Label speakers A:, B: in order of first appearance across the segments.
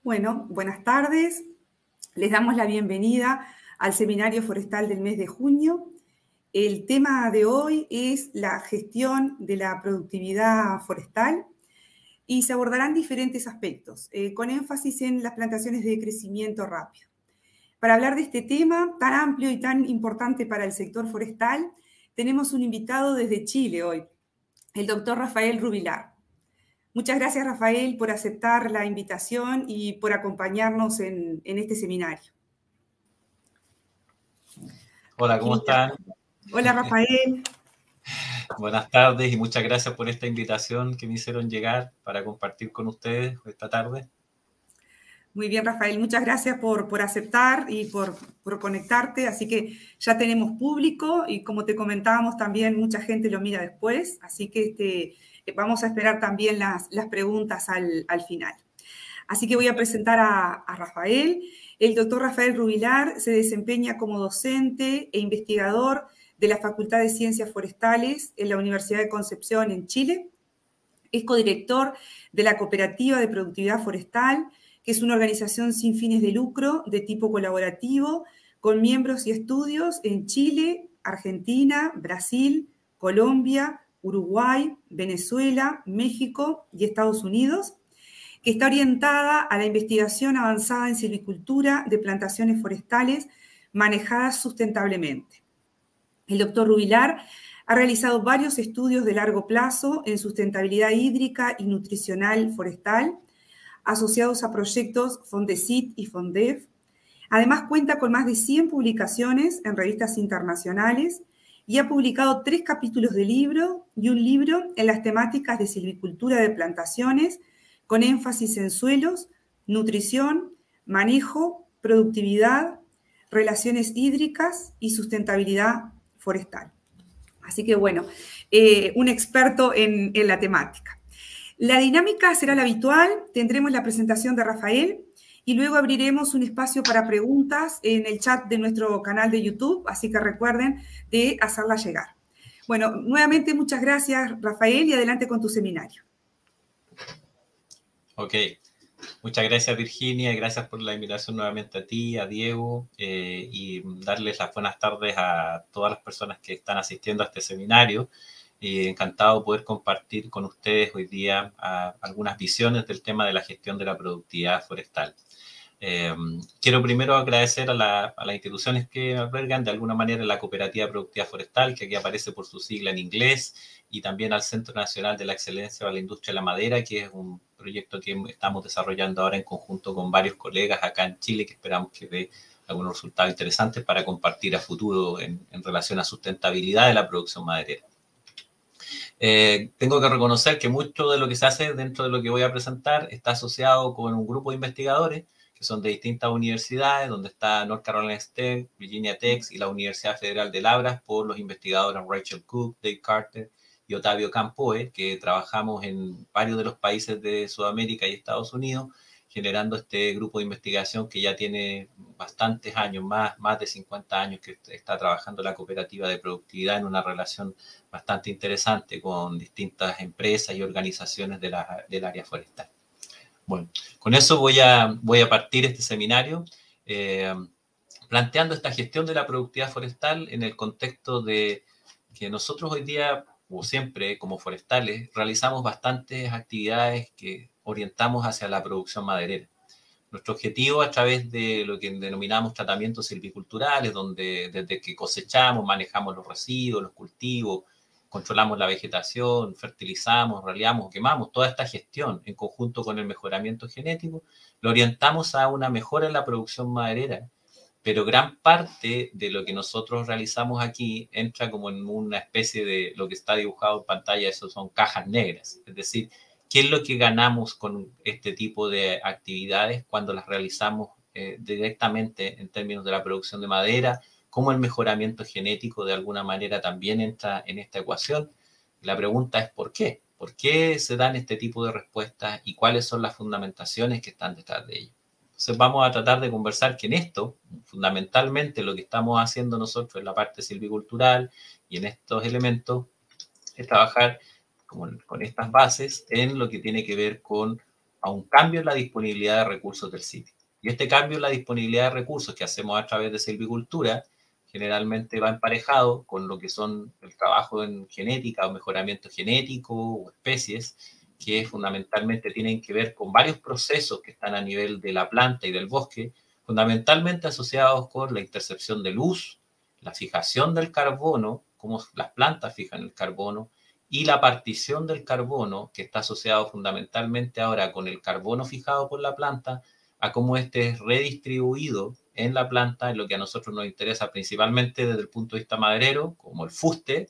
A: Bueno, buenas tardes. Les damos la bienvenida al Seminario Forestal del mes de junio. El tema de hoy es la gestión de la productividad forestal y se abordarán diferentes aspectos, con énfasis en las plantaciones de crecimiento rápido. Para hablar de este tema tan amplio y tan importante para el sector forestal, tenemos un invitado desde Chile hoy, el doctor Rafael Rubilar. Muchas gracias, Rafael, por aceptar la invitación y por acompañarnos en este seminario.
B: Hola, ¿cómo están?
A: Hola, Rafael.
B: Buenas tardes y muchas gracias por esta invitación que me hicieron llegar para compartir con ustedes esta tarde.
A: Muy bien, Rafael, muchas gracias por aceptar y por conectarte. Así que ya tenemos público y como te comentábamos también mucha gente lo mira después. Así que vamos a esperar también las preguntas al final. Así que voy a presentar a Rafael. El doctor Rafael Rubilar se desempeña como docente e investigador de la Facultad de Ciencias Forestales en la Universidad de Concepción en Chile. Es codirector de la Cooperativa de Productividad Forestal, que es una organización sin fines de lucro de tipo colaborativo, con miembros y estudios en Chile, Argentina, Brasil, Colombia, Uruguay, Venezuela, México y Estados Unidos, que está orientada a la investigación avanzada en silvicultura de plantaciones forestales manejadas sustentablemente. El doctor Rubilar ha realizado varios estudios de largo plazo en sustentabilidad hídrica y nutricional forestal, asociados a proyectos Fondesit y Fondef. Además, cuenta con más de 100 publicaciones en revistas internacionales y ha publicado 3 capítulos de libro y un libro en las temáticas de silvicultura de plantaciones, con énfasis en suelos, nutrición, manejo, productividad, relaciones hídricas y sustentabilidad forestal. Así que bueno, un experto en la temática. La dinámica será la habitual, tendremos la presentación de Rafael y luego abriremos un espacio para preguntas en el chat de nuestro canal de YouTube, así que recuerden de hacerla llegar. Bueno, nuevamente muchas gracias, Rafael, y adelante con tu seminario.
B: Ok, muchas gracias, Virginia, y gracias por la invitación nuevamente a ti, a Diego, y darles las buenas tardes a todas las personas que están asistiendo a este seminario. Encantado de poder compartir con ustedes hoy día algunas visiones del tema de la gestión de la productividad forestal. Quiero primero agradecer a las instituciones que albergan de alguna manera la Cooperativa de Productividad Forestal, que aquí aparece por su sigla en inglés, y también al Centro Nacional de la Excelencia para la Industria de la Madera, que es un proyecto que estamos desarrollando ahora en conjunto con varios colegas acá en Chile, que esperamos que dé algunos resultados interesantes para compartir a futuro en relación a sustentabilidad de la producción maderera. Tengo que reconocer que mucho de lo que se hace dentro de lo que voy a presentar está asociado con un grupo de investigadores que son de distintas universidades, donde está North Carolina State, Virginia Tech y la Universidad Federal de Labras, por los investigadores Rachel Cook, Dave Carter y Otavio Campoe, que trabajamos en varios de los países de Sudamérica y Estados Unidos, generando este grupo de investigación que ya tiene bastantes años, más de 50 años que está trabajando la cooperativa de productividad en una relación bastante interesante con distintas empresas y organizaciones del área forestal. Bueno, con eso voy a partir este seminario planteando esta gestión de la productividad forestal en el contexto de que nosotros hoy día, o siempre como forestales, realizamos bastantes actividades que orientamos hacia la producción maderera. Nuestro objetivo a través de lo que denominamos tratamientos silviculturales, donde desde que cosechamos, manejamos los residuos, los cultivos, controlamos la vegetación, fertilizamos, raleamos, quemamos, toda esta gestión en conjunto con el mejoramiento genético, lo orientamos a una mejora en la producción maderera, pero gran parte de lo que nosotros realizamos aquí entra como en una especie de lo que está dibujado en pantalla, eso son cajas negras, es decir, ¿qué es lo que ganamos con este tipo de actividades cuando las realizamos directamente en términos de la producción de madera? ¿Cómo el mejoramiento genético de alguna manera también entra en esta ecuación? La pregunta es ¿por qué? ¿Por qué se dan este tipo de respuestas y cuáles son las fundamentaciones que están detrás de ello? Entonces vamos a tratar de conversar que en esto, fundamentalmente lo que estamos haciendo nosotros en la parte silvicultural y en estos elementos es trabajar con estas bases en lo que tiene que ver con a un cambio en la disponibilidad de recursos del sitio. Y este cambio en la disponibilidad de recursos que hacemos a través de silvicultura generalmente va emparejado con lo que son el trabajo en genética o mejoramiento genético o especies, que fundamentalmente tienen que ver con varios procesos que están a nivel de la planta y del bosque, fundamentalmente asociados con la intercepción de luz, la fijación del carbono, cómo las plantas fijan el carbono, y la partición del carbono, que está asociado fundamentalmente ahora con el carbono fijado por la planta, a cómo este es redistribuido en la planta, en lo que a nosotros nos interesa principalmente desde el punto de vista maderero, como el fuste,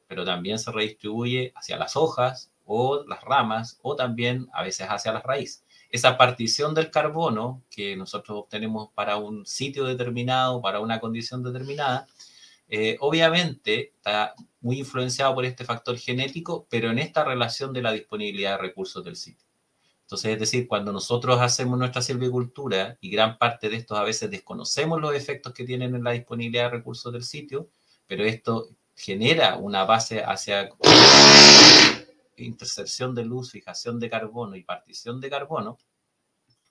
B: pero también se redistribuye hacia las hojas o las ramas, o también a veces hacia las raíces. Esa partición del carbono que nosotros obtenemos para un sitio determinado, para una condición determinada, obviamente está muy influenciado por este factor genético, pero en esta relación de la disponibilidad de recursos del sitio. Entonces, es decir, cuando nosotros hacemos nuestra silvicultura, y gran parte de estos a veces desconocemos los efectos que tienen en la disponibilidad de recursos del sitio, pero esto genera una base hacia intercepción de luz, fijación de carbono y partición de carbono,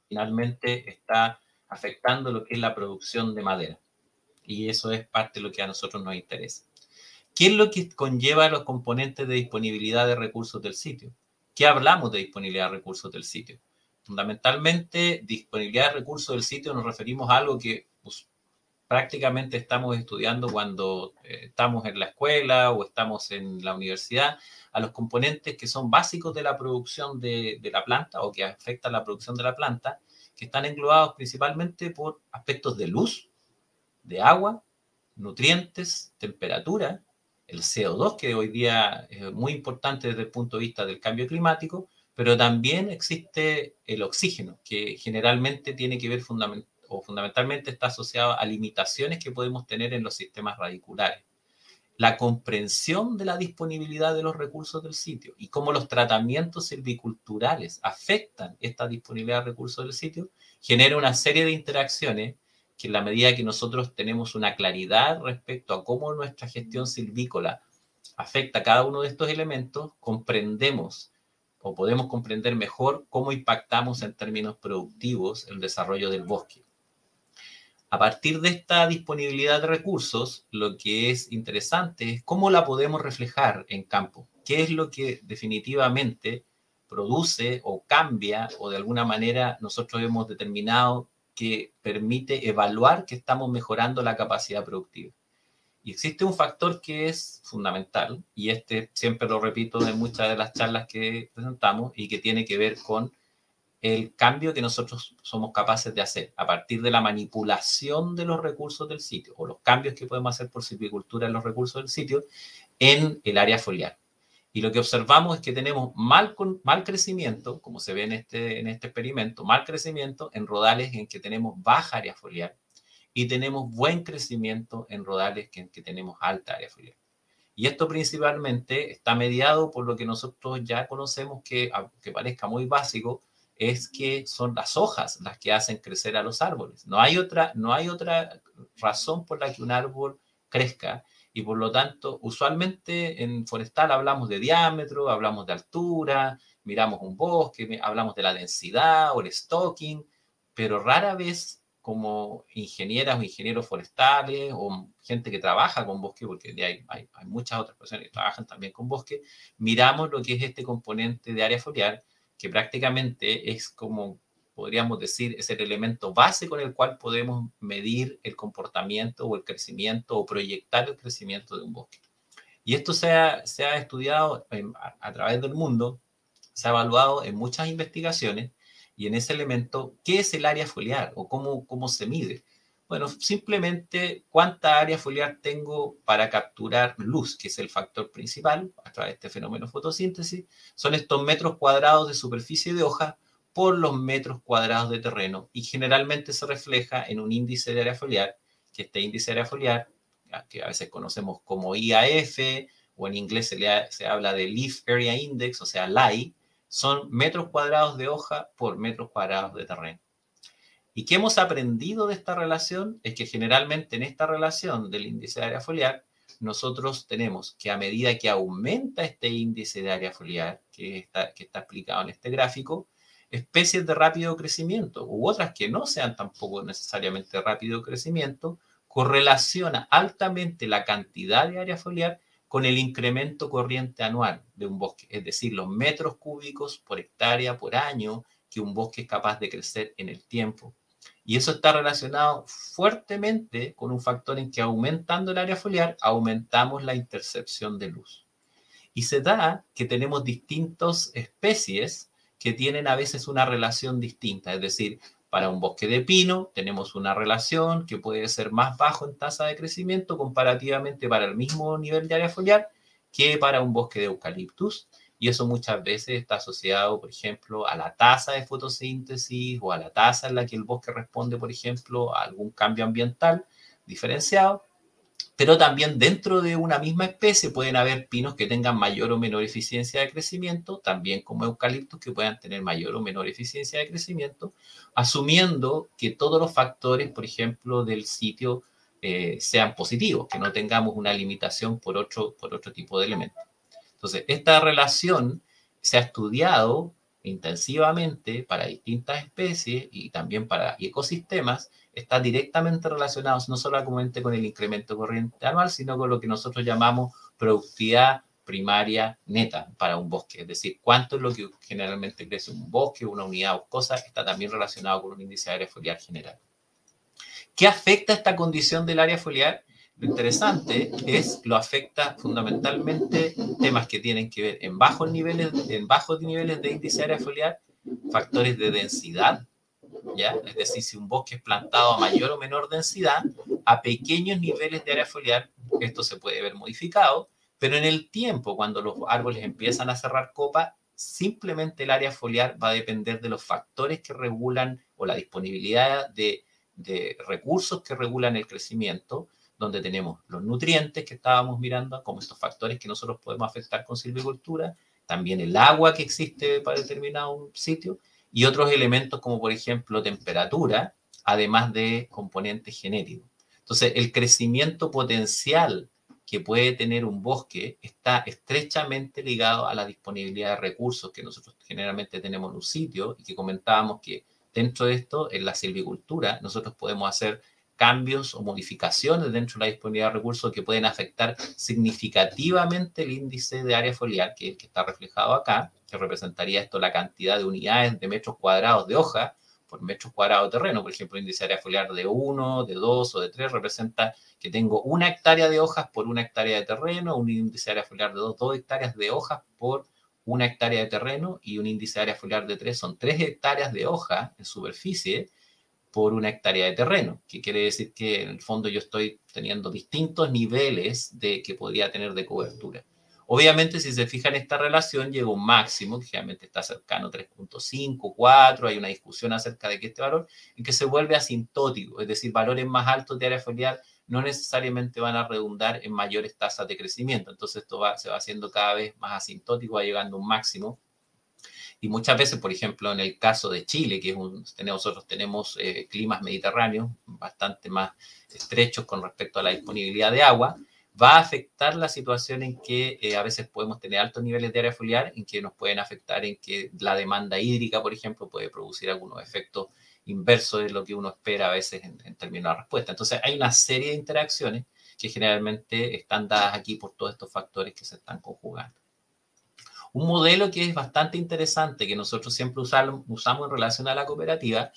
B: finalmente está afectando lo que es la producción de madera. Y eso es parte de lo que a nosotros nos interesa. ¿Qué es lo que conlleva los componentes de disponibilidad de recursos del sitio? ¿Qué hablamos de disponibilidad de recursos del sitio? Fundamentalmente, disponibilidad de recursos del sitio nos referimos a algo que pues, prácticamente estamos estudiando cuando estamos en la escuela o estamos en la universidad, a los componentes que son básicos de la producción de la planta o que afectan la producción de la planta, que están englobados principalmente por aspectos de luz, de agua, nutrientes, temperatura, el CO2, que hoy día es muy importante desde el punto de vista del cambio climático, pero también existe el oxígeno, que generalmente tiene que ver fundamentalmente está asociado a limitaciones que podemos tener en los sistemas radiculares. La comprensión de la disponibilidad de los recursos del sitio y cómo los tratamientos silviculturales afectan esta disponibilidad de recursos del sitio genera una serie de interacciones que en la medida que nosotros tenemos una claridad respecto a cómo nuestra gestión silvícola afecta a cada uno de estos elementos, comprendemos o podemos comprender mejor cómo impactamos en términos productivos el desarrollo del bosque. A partir de esta disponibilidad de recursos, lo que es interesante es cómo la podemos reflejar en campo. ¿Qué es lo que definitivamente produce o cambia o de alguna manera nosotros hemos determinado que permite evaluar que estamos mejorando la capacidad productiva? Y existe un factor que es fundamental, y este siempre lo repito en muchas de las charlas que presentamos, y que tiene que ver con el cambio que nosotros somos capaces de hacer a partir de la manipulación de los recursos del sitio, o los cambios que podemos hacer por silvicultura en los recursos del sitio en el área foliar. Y lo que observamos es que tenemos mal crecimiento, como se ve en este experimento, mal crecimiento en rodales en que tenemos baja área foliar, y tenemos buen crecimiento en rodales en que tenemos alta área foliar. Y esto principalmente está mediado por lo que nosotros ya conocemos que, aunque parezca muy básico, es que son las hojas las que hacen crecer a los árboles. No hay otra razón por la que un árbol crezca. Y por lo tanto, usualmente en forestal hablamos de diámetro, hablamos de altura, miramos un bosque, hablamos de la densidad o el stocking, pero rara vez como ingenieras o ingenieros forestales o gente que trabaja con bosque, porque hay muchas otras personas que trabajan también con bosque, miramos lo que es este componente de área foliar, que prácticamente es como, podríamos decir, es el elemento base con el cual podemos medir el comportamiento o el crecimiento o proyectar el crecimiento de un bosque. Y esto se ha estudiado a través del mundo, se ha evaluado en muchas investigaciones, y en ese elemento, ¿qué es el área foliar o cómo se mide? Bueno, simplemente cuánta área foliar tengo para capturar luz, que es el factor principal a través de este fenómeno fotosíntesis. Son estos metros cuadrados de superficie de hoja por los metros cuadrados de terreno, y generalmente se refleja en un índice de área foliar, que este índice de área foliar, que a veces conocemos como IAF, o en inglés se habla de Leaf Area Index, o sea, LAI, son metros cuadrados de hoja por metros cuadrados de terreno. ¿Y qué hemos aprendido de esta relación? Es que generalmente en esta relación del índice de área foliar, nosotros tenemos que a medida que aumenta este índice de área foliar, que está explicado en este gráfico, especies de rápido crecimiento u otras que no sean tampoco necesariamente de rápido crecimiento, correlaciona altamente la cantidad de área foliar con el incremento corriente anual de un bosque, es decir, los metros cúbicos por hectárea por año que un bosque es capaz de crecer en el tiempo. Y eso está relacionado fuertemente con un factor en que aumentando el área foliar, aumentamos la intercepción de luz. Y se da que tenemos distintas especies que tienen a veces una relación distinta, es decir, para un bosque de pino tenemos una relación que puede ser más bajo en tasa de crecimiento comparativamente para el mismo nivel de área foliar que para un bosque de eucaliptus. Y eso muchas veces está asociado, por ejemplo, a la tasa de fotosíntesis o a la tasa en la que el bosque responde, por ejemplo, a algún cambio ambiental diferenciado. Pero también dentro de una misma especie pueden haber pinos que tengan mayor o menor eficiencia de crecimiento, también como eucaliptos que puedan tener mayor o menor eficiencia de crecimiento, asumiendo que todos los factores, por ejemplo, del sitio sean positivos, que no tengamos una limitación por otro tipo de elementos. Entonces, esta relación se ha estudiado intensivamente para distintas especies y también para ecosistemas, está directamente relacionado no solamente con el incremento corriente anual, sino con lo que nosotros llamamos productividad primaria neta para un bosque, es decir, cuánto es lo que generalmente crece un bosque, una unidad boscosa, está también relacionado con un índice de área foliar general. ¿Qué afecta esta condición del área foliar? Lo interesante es lo afecta fundamentalmente temas que tienen que ver en bajos niveles de índice de área foliar, factores de densidad, ¿ya? Es decir, si un bosque es plantado a mayor o menor densidad, a pequeños niveles de área foliar, esto se puede ver modificado, pero en el tiempo, cuando los árboles empiezan a cerrar copa, simplemente el área foliar va a depender de los factores que regulan o la disponibilidad de recursos que regulan el crecimiento, donde tenemos los nutrientes que estábamos mirando, como estos factores que nosotros podemos afectar con silvicultura, también el agua que existe para determinado sitio, y otros elementos como por ejemplo temperatura, además de componentes genéticos. Entonces, el crecimiento potencial que puede tener un bosque está estrechamente ligado a la disponibilidad de recursos que nosotros generalmente tenemos en un sitio y que comentábamos que dentro de esto, en la silvicultura, nosotros podemos hacer cambios o modificaciones dentro de la disponibilidad de recursos que pueden afectar significativamente el índice de área foliar, que está reflejado acá, que representaría esto la cantidad de unidades de metros cuadrados de hoja por metros cuadrados de terreno. Por ejemplo, el índice de área foliar de 1, de 2 o de 3 representa que tengo 1 hectárea de hojas por 1 hectárea de terreno, un índice de área foliar de 2 hectáreas de hojas por 1 hectárea de terreno y un índice de área foliar de 3 son 3 hectáreas de hoja en superficie por 1 hectárea de terreno, que quiere decir que en el fondo yo estoy teniendo distintos niveles que podría tener de cobertura. Obviamente, si se fijan, esta relación llega a un máximo, que generalmente está cercano a 3.5, 4, hay una discusión acerca de que este valor, en que se vuelve asintótico, es decir, valores más altos de área foliar no necesariamente van a redundar en mayores tasas de crecimiento. Entonces, esto se va haciendo cada vez más asintótico, va llegando a un máximo. Y muchas veces, por ejemplo, en el caso de Chile, que nosotros tenemos climas mediterráneos bastante más estrechos con respecto a la disponibilidad de agua, va a afectar la situación en que a veces podemos tener altos niveles de área foliar, en que nos pueden afectar en que la demanda hídrica, por ejemplo, puede producir algunos efectos inversos de lo que uno espera a veces en términos de respuesta. Entonces, hay una serie de interacciones que generalmente están dadas aquí por todos estos factores que se están conjugando. Un modelo que es bastante interesante, que nosotros siempre usamos en relación a la cooperativa,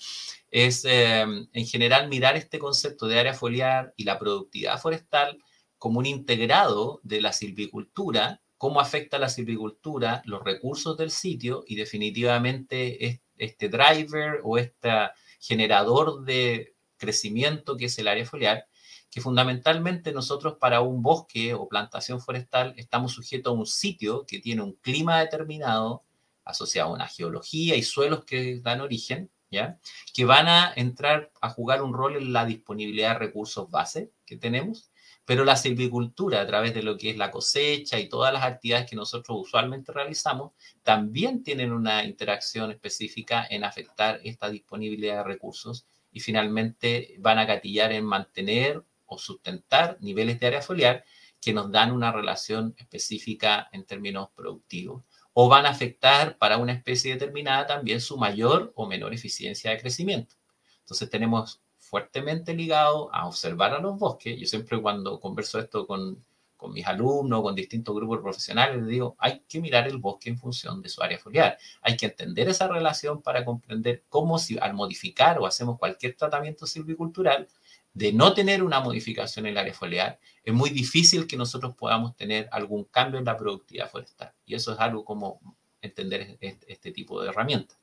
B: es en general mirar este concepto de área foliar y la productividad forestal como un integrado de la silvicultura, cómo afecta la silvicultura, los recursos del sitio y definitivamente este driver o este generador de crecimiento que es el área foliar, que fundamentalmente nosotros para un bosque o plantación forestal estamos sujetos a un sitio que tiene un clima determinado, asociado a una geología y suelos que dan origen, ¿ya? Que van a entrar a jugar un rol en la disponibilidad de recursos base que tenemos, pero la silvicultura, a través de lo que es la cosecha y todas las actividades que nosotros usualmente realizamos, también tienen una interacción específica en afectar esta disponibilidad de recursos y finalmente van a gatillar en mantener o sustentar niveles de área foliar que nos dan una relación específica en términos productivos. o van a afectar para una especie determinada también su mayor o menor eficiencia de crecimiento. Entonces tenemos fuertemente ligado a observar a los bosques. Yo siempre cuando converso esto con mis alumnos, con distintos grupos profesionales, les digo, hay que mirar el bosque en función de su área foliar. Hay que entender esa relación para comprender cómo si al modificar o hacemos cualquier tratamiento silvicultural, de no tener una modificación en el área foliar, es muy difícil que nosotros podamos tener algún cambio en la productividad forestal. Y eso es algo como entender este tipo de herramientas.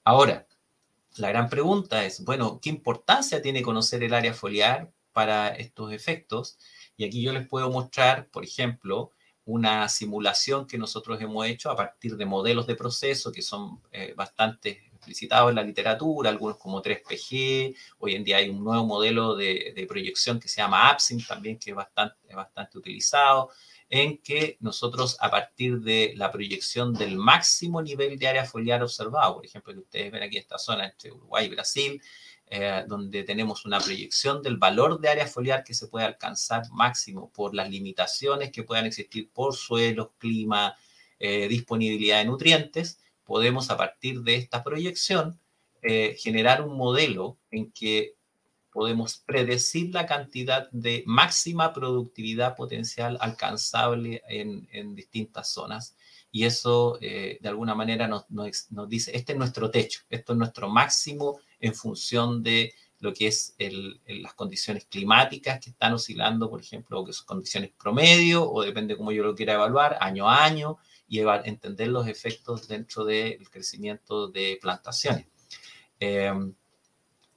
B: Ahora, la gran pregunta es, bueno, ¿qué importancia tiene conocer el área foliar para estos efectos? Y aquí yo les puedo mostrar, por ejemplo, una simulación que nosotros hemos hecho a partir de modelos de proceso que son bastante explicitados en la literatura, algunos como 3PG. Hoy en día hay un nuevo modelo de proyección que se llama APSIM también, que es bastante utilizado, en que nosotros a partir de la proyección del máximo nivel de área foliar observado, por ejemplo, que ustedes ven aquí esta zona entre Uruguay y Brasil, donde tenemos una proyección del valor de área foliar que se puede alcanzar máximo por las limitaciones que puedan existir por suelos, clima, disponibilidad de nutrientes, podemos a partir de esta proyección generar un modelo en que podemos predecir la cantidad de máxima productividad potencial alcanzable en distintas zonas. Y eso, de alguna manera, nos dice, este es nuestro techo, esto es nuestro máximo en función de lo que es las condiciones climáticas que están oscilando, por ejemplo, o que son condiciones promedio, o depende cómo yo lo quiera evaluar, año a año, y entender los efectos dentro del crecimiento de plantaciones.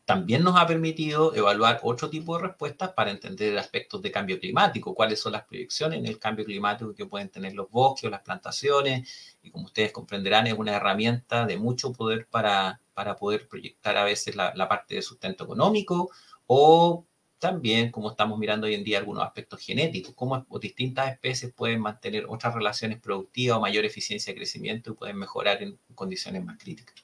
B: También nos ha permitido evaluar otro tipo de respuestas para entender aspectos de cambio climático, cuáles son las proyecciones en el cambio climático que pueden tener los bosques o las plantaciones, y como ustedes comprenderán es una herramienta de mucho poder para poder proyectar a veces la parte de sustento económico, o también, como estamos mirando hoy en día, algunos aspectos genéticos, cómo distintas especies pueden mantener otras relaciones productivas o mayor eficiencia de crecimiento y pueden mejorar en condiciones más críticas.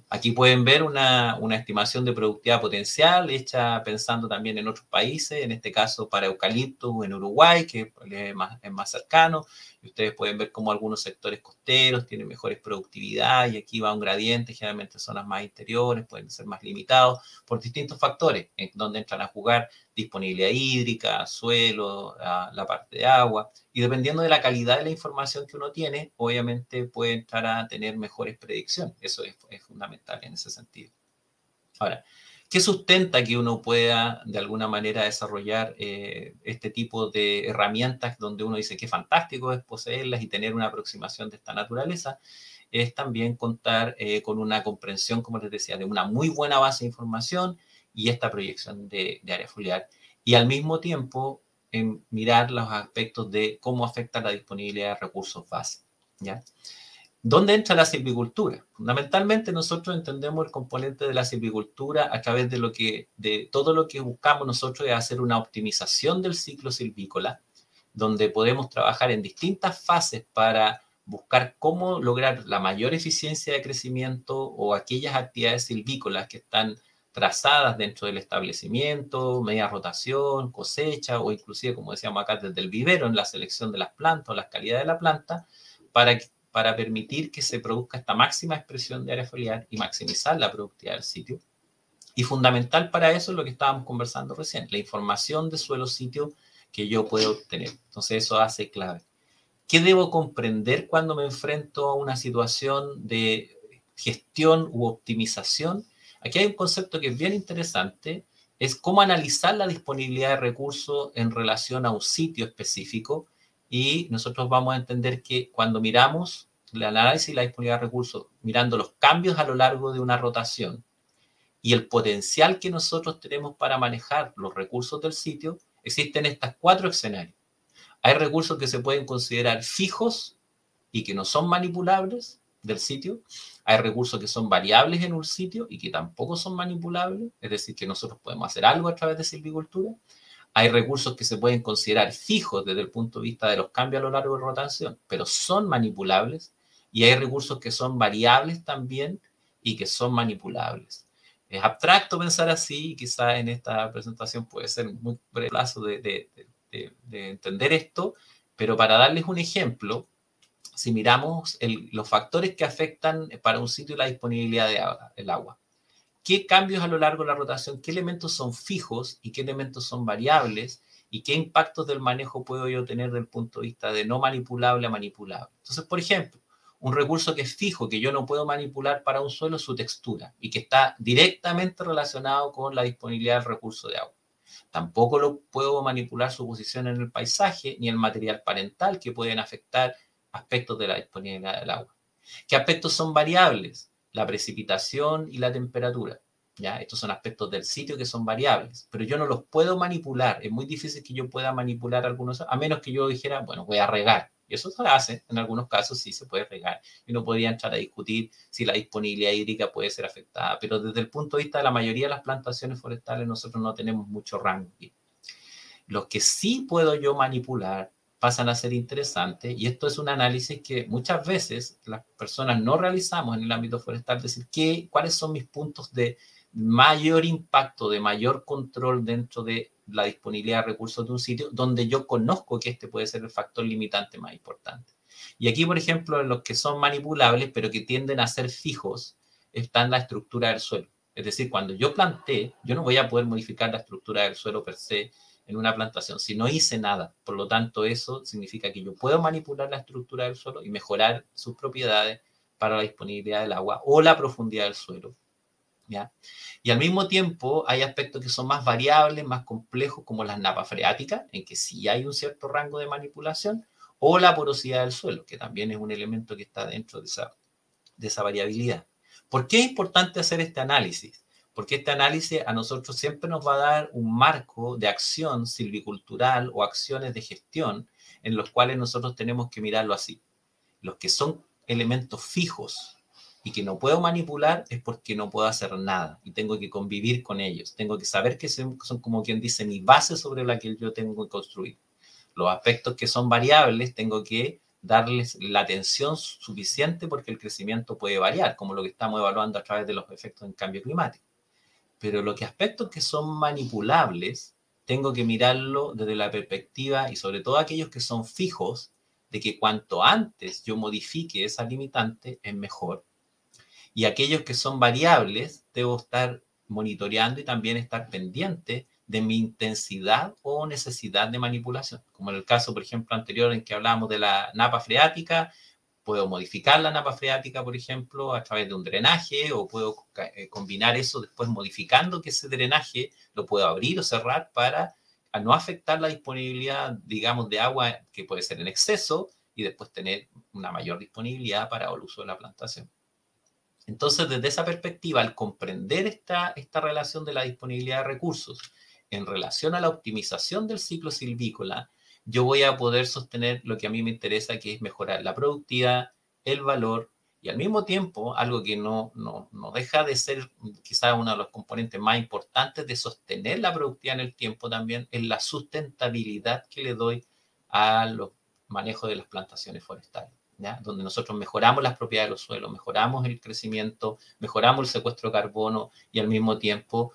B: Aquí pueden ver una estimación de productividad potencial hecha pensando también en otros países, en este caso para eucalipto en Uruguay, que es más cercano, y ustedes pueden ver cómo algunos sectores costeros tienen mejores productividad, y aquí va un gradiente, generalmente zonas más interiores pueden ser más limitados por distintos factores, en donde entran a jugar disponibilidad hídrica, suelo, la parte de agua, y dependiendo de la calidad de la información que uno tiene, obviamente puede entrar a tener mejores predicciones. Eso es fundamental en ese sentido. Ahora, ¿qué sustenta que uno pueda de alguna manera desarrollar este tipo de herramientas donde uno dice qué fantástico es poseerlas y tener una aproximación de esta naturaleza? Es también contar con una comprensión, como les decía, de una muy buena base de información y esta proyección de área foliar. Y al mismo tiempo, mirar los aspectos de cómo afecta la disponibilidad de recursos base, ¿ya? ¿Dónde entra la silvicultura? Fundamentalmente nosotros entendemos el componente de la silvicultura a través de todo lo que buscamos nosotros es hacer una optimización del ciclo silvícola, donde podemos trabajar en distintas fases para buscar cómo lograr la mayor eficiencia de crecimiento o aquellas actividades silvícolas que están trazadas dentro del establecimiento, media rotación, cosecha o inclusive, como decíamos acá, desde el vivero en la selección de las plantas o las calidades de la planta, para permitir que se produzca esta máxima expresión de área foliar y maximizar la productividad del sitio. Y fundamental para eso es lo que estábamos conversando recién, la información de suelo-sitio que yo puedo obtener. Entonces eso hace clave. ¿Qué debo comprender cuando me enfrento a una situación de gestión u optimización? Aquí hay un concepto que es bien interesante, es cómo analizar la disponibilidad de recursos en relación a un sitio específico, y nosotros vamos a entender que cuando miramos el análisis y la disponibilidad de recursos, mirando los cambios a lo largo de una rotación y el potencial que nosotros tenemos para manejar los recursos del sitio, existen estos 4 escenarios. Hay recursos que se pueden considerar fijos y que no son manipulables del sitio. Hay recursos que son variables en un sitio y que tampoco son manipulables, es decir, que nosotros podemos hacer algo a través de silvicultura. Hay recursos que se pueden considerar fijos desde el punto de vista de los cambios a lo largo de rotación, pero son manipulables. Y hay recursos que son variables también y que son manipulables. Es abstracto pensar así, y quizá en esta presentación puede ser muy breve plazo de entender esto, pero para darles un ejemplo, si miramos los factores que afectan para un sitio la disponibilidad del agua. ¿Qué cambios a lo largo de la rotación? ¿Qué elementos son fijos y qué elementos son variables? ¿Y qué impactos del manejo puedo yo tener desde el punto de vista de no manipulable a manipulable? Entonces, por ejemplo, un recurso que es fijo, que yo no puedo manipular para un suelo, es su textura y que está directamente relacionado con la disponibilidad del recurso de agua. Tampoco lo puedo manipular su posición en el paisaje ni el material parental que pueden afectar aspectos de la disponibilidad del agua. ¿Qué aspectos son variables? La precipitación y la temperatura. ¿Ya? Estos son aspectos del sitio que son variables, pero yo no los puedo manipular. Es muy difícil que yo pueda manipular algunos, a menos que yo dijera, bueno, voy a regar. Y eso se hace, en algunos casos sí se puede regar. Y uno podría entrar a discutir si la disponibilidad hídrica puede ser afectada. Pero desde el punto de vista de la mayoría de las plantaciones forestales, nosotros no tenemos mucho rango. Los que sí puedo yo manipular pasan a ser interesantes, y esto es un análisis que muchas veces las personas no realizamos en el ámbito forestal, es decir, cuáles son mis puntos de mayor impacto, de mayor control dentro de la disponibilidad de recursos de un sitio, donde yo conozco que este puede ser el factor limitante más importante. Y aquí, por ejemplo, en los que son manipulables, pero que tienden a ser fijos, está en la estructura del suelo. Es decir, cuando yo planté, yo no voy a poder modificar la estructura del suelo per se en una plantación, si no hice nada. Por lo tanto, eso significa que yo puedo manipular la estructura del suelo y mejorar sus propiedades para la disponibilidad del agua o la profundidad del suelo. ¿Ya? Y al mismo tiempo hay aspectos que son más variables, más complejos, como las napas freáticas, en que sí hay un cierto rango de manipulación, o la porosidad del suelo, que también es un elemento que está dentro de esa variabilidad. ¿Por qué es importante hacer este análisis? Porque este análisis a nosotros siempre nos va a dar un marco de acción silvicultural o acciones de gestión en los cuales nosotros tenemos que mirarlo así. Los que son elementos fijos y que no puedo manipular es porque no puedo hacer nada y tengo que convivir con ellos. Tengo que saber que son como quien dice mi base sobre la que yo tengo que construir. Los aspectos que son variables tengo que darles la atención suficiente porque el crecimiento puede variar, como lo que estamos evaluando a través de los efectos en cambio climático. Pero los aspectos que son manipulables, tengo que mirarlo desde la perspectiva, y sobre todo aquellos que son fijos, de que cuanto antes yo modifique esa limitante, es mejor. Y aquellos que son variables, debo estar monitoreando y también estar pendiente de mi intensidad o necesidad de manipulación. Como en el caso, por ejemplo, anterior en que hablábamos de la napa freática, puedo modificar la napa freática, por ejemplo, a través de un drenaje, o puedo combinar eso después modificando que ese drenaje lo puedo abrir o cerrar para no afectar la disponibilidad, digamos, de agua que puede ser en exceso y después tener una mayor disponibilidad para el uso de la plantación. Entonces, desde esa perspectiva, al comprender esta relación de la disponibilidad de recursos en relación a la optimización del ciclo silvícola, yo voy a poder sostener lo que a mí me interesa, que es mejorar la productividad, el valor, y al mismo tiempo, algo que no deja de ser quizás uno de los componentes más importantes de sostener la productividad en el tiempo también, es la sustentabilidad que le doy a los manejos de las plantaciones forestales. ¿Ya? Donde nosotros mejoramos las propiedades de los suelos, mejoramos el crecimiento, mejoramos el secuestro de carbono y al mismo tiempo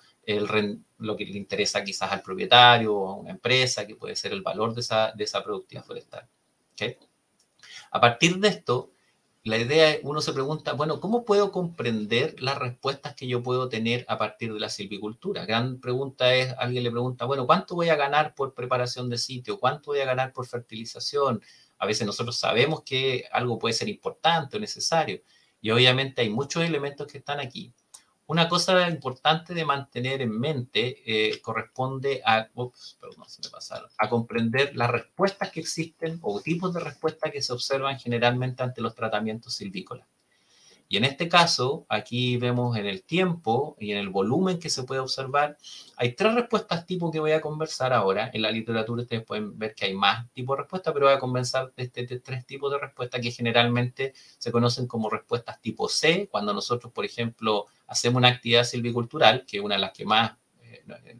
B: lo que le interesa quizás al propietario o a una empresa, que puede ser el valor de esa productividad forestal. ¿Okay? A partir de esto, la idea es, uno se pregunta, bueno, ¿cómo puedo comprender las respuestas que yo puedo tener a partir de la silvicultura? Gran pregunta es, alguien le pregunta, bueno, ¿cuánto voy a ganar por preparación de sitio? ¿Cuánto voy a ganar por fertilización? A veces nosotros sabemos que algo puede ser importante o necesario, y obviamente hay muchos elementos que están aquí. Una cosa importante de mantener en mente corresponde a comprender las respuestas que existen o tipos de respuestas que se observan generalmente ante los tratamientos silvícolas. Y en este caso, aquí vemos en el tiempo y en el volumen que se puede observar, hay 3 respuestas tipo que voy a conversar ahora. En la literatura ustedes pueden ver que hay más tipos de respuestas, pero voy a conversar de 3 tipos de respuestas que generalmente se conocen como respuestas tipo C, cuando nosotros, por ejemplo, hacemos una actividad silvicultural, que es una de las que más,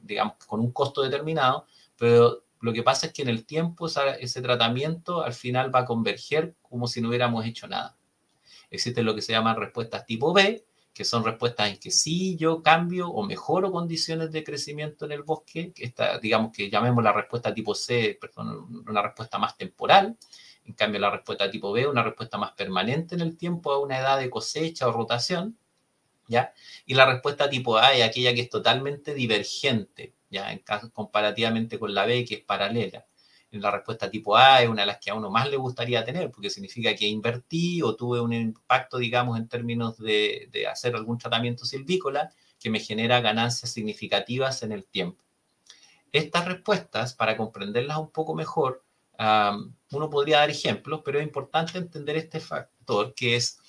B: digamos, con un costo determinado, pero lo que pasa es que en el tiempo ese tratamiento al final va a converger como si no hubiéramos hecho nada. Existen lo que se llaman respuestas tipo B, que son respuestas en que sí yo cambio o mejoro condiciones de crecimiento en el bosque, que digamos que llamemos la respuesta tipo C, perdón, una respuesta más temporal, En cambio, la respuesta tipo B es una respuesta más permanente en el tiempo a una edad de cosecha o rotación, ¿ya? Y la respuesta tipo A es aquella que es totalmente divergente, ¿ya? En caso, comparativamente con la B, que es paralela. En la respuesta tipo A es una de las que a uno más le gustaría tener, porque significa que invertí o tuve un impacto, digamos, en términos de hacer algún tratamiento silvícola que me genera ganancias significativas en el tiempo. Estas respuestas, para comprenderlas un poco mejor, uno podría dar ejemplos, pero es importante entender este factor, que es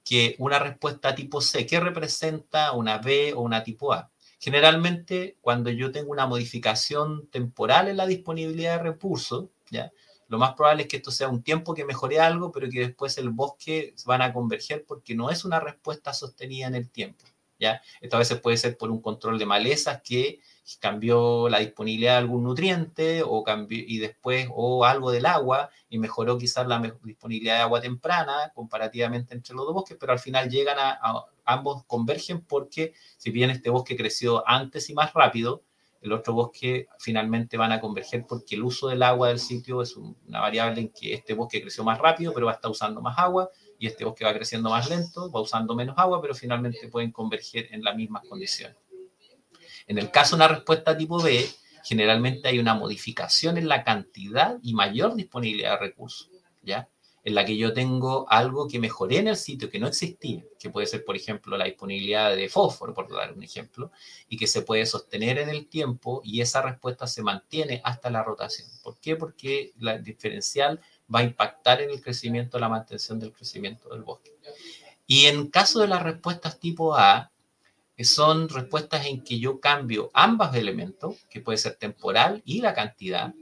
B: que una respuesta tipo C, ¿qué representa una B o una tipo A? Generalmente, cuando yo tengo una modificación temporal en la disponibilidad de recursos, ¿ya? Lo más probable es que esto sea un tiempo que mejore algo, pero que después el bosque van a converger porque no es una respuesta sostenida en el tiempo, ¿ya? Esto a veces puede ser por un control de malezas que cambió la disponibilidad de algún nutriente o cambió, y después o algo del agua y mejoró quizás la disponibilidad de agua temprana comparativamente entre los dos bosques, pero al final llegan a ambos convergen porque si bien este bosque creció antes y más rápido, el otro bosque finalmente van a converger porque el uso del agua del sitio es una variable en que este bosque creció más rápido, pero va a estar usando más agua, y este bosque va creciendo más lento, va usando menos agua, pero finalmente pueden converger en las mismas condiciones. En el caso de una respuesta tipo B, generalmente hay una modificación en la cantidad y mayor disponibilidad de recursos, ¿ya? En la que yo tengo algo que mejoré en el sitio que no existía, que puede ser, por ejemplo, la disponibilidad de fósforo, por dar un ejemplo, y que se puede sostener en el tiempo y esa respuesta se mantiene hasta la rotación. ¿Por qué? Porque la diferencial va a impactar en el crecimiento, la mantención del crecimiento del bosque. Y en caso de las respuestas tipo A, son respuestas en que yo cambio ambos elementos, que puede ser temporal y la cantidad,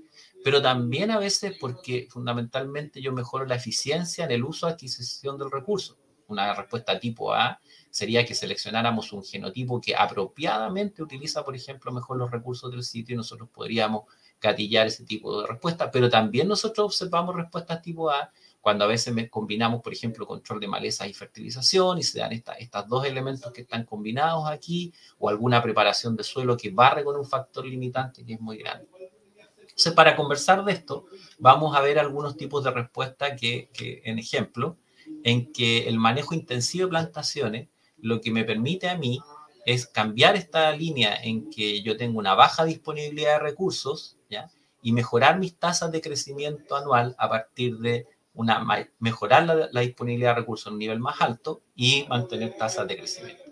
B: pero también a veces porque fundamentalmente yo mejoro la eficiencia en el uso de adquisición del recurso. Una respuesta tipo A sería que seleccionáramos un genotipo que apropiadamente utiliza, por ejemplo, mejor los recursos del sitio y nosotros podríamos gatillar ese tipo de respuesta, pero también nosotros observamos respuestas tipo A cuando a veces combinamos, por ejemplo, control de malezas y fertilización y se dan estos dos elementos que están combinados aquí, o alguna preparación de suelo que barre con un factor limitante que es muy grande. Entonces, para conversar de esto, vamos a ver algunos tipos de respuesta que en ejemplo, en que el manejo intensivo de plantaciones lo que me permite a mí es cambiar esta línea en que yo tengo una baja disponibilidad de recursos, ¿ya? Y mejorar mis tasas de crecimiento anual a partir de mejorar la disponibilidad de recursos a un nivel más alto y mantener tasas de crecimiento.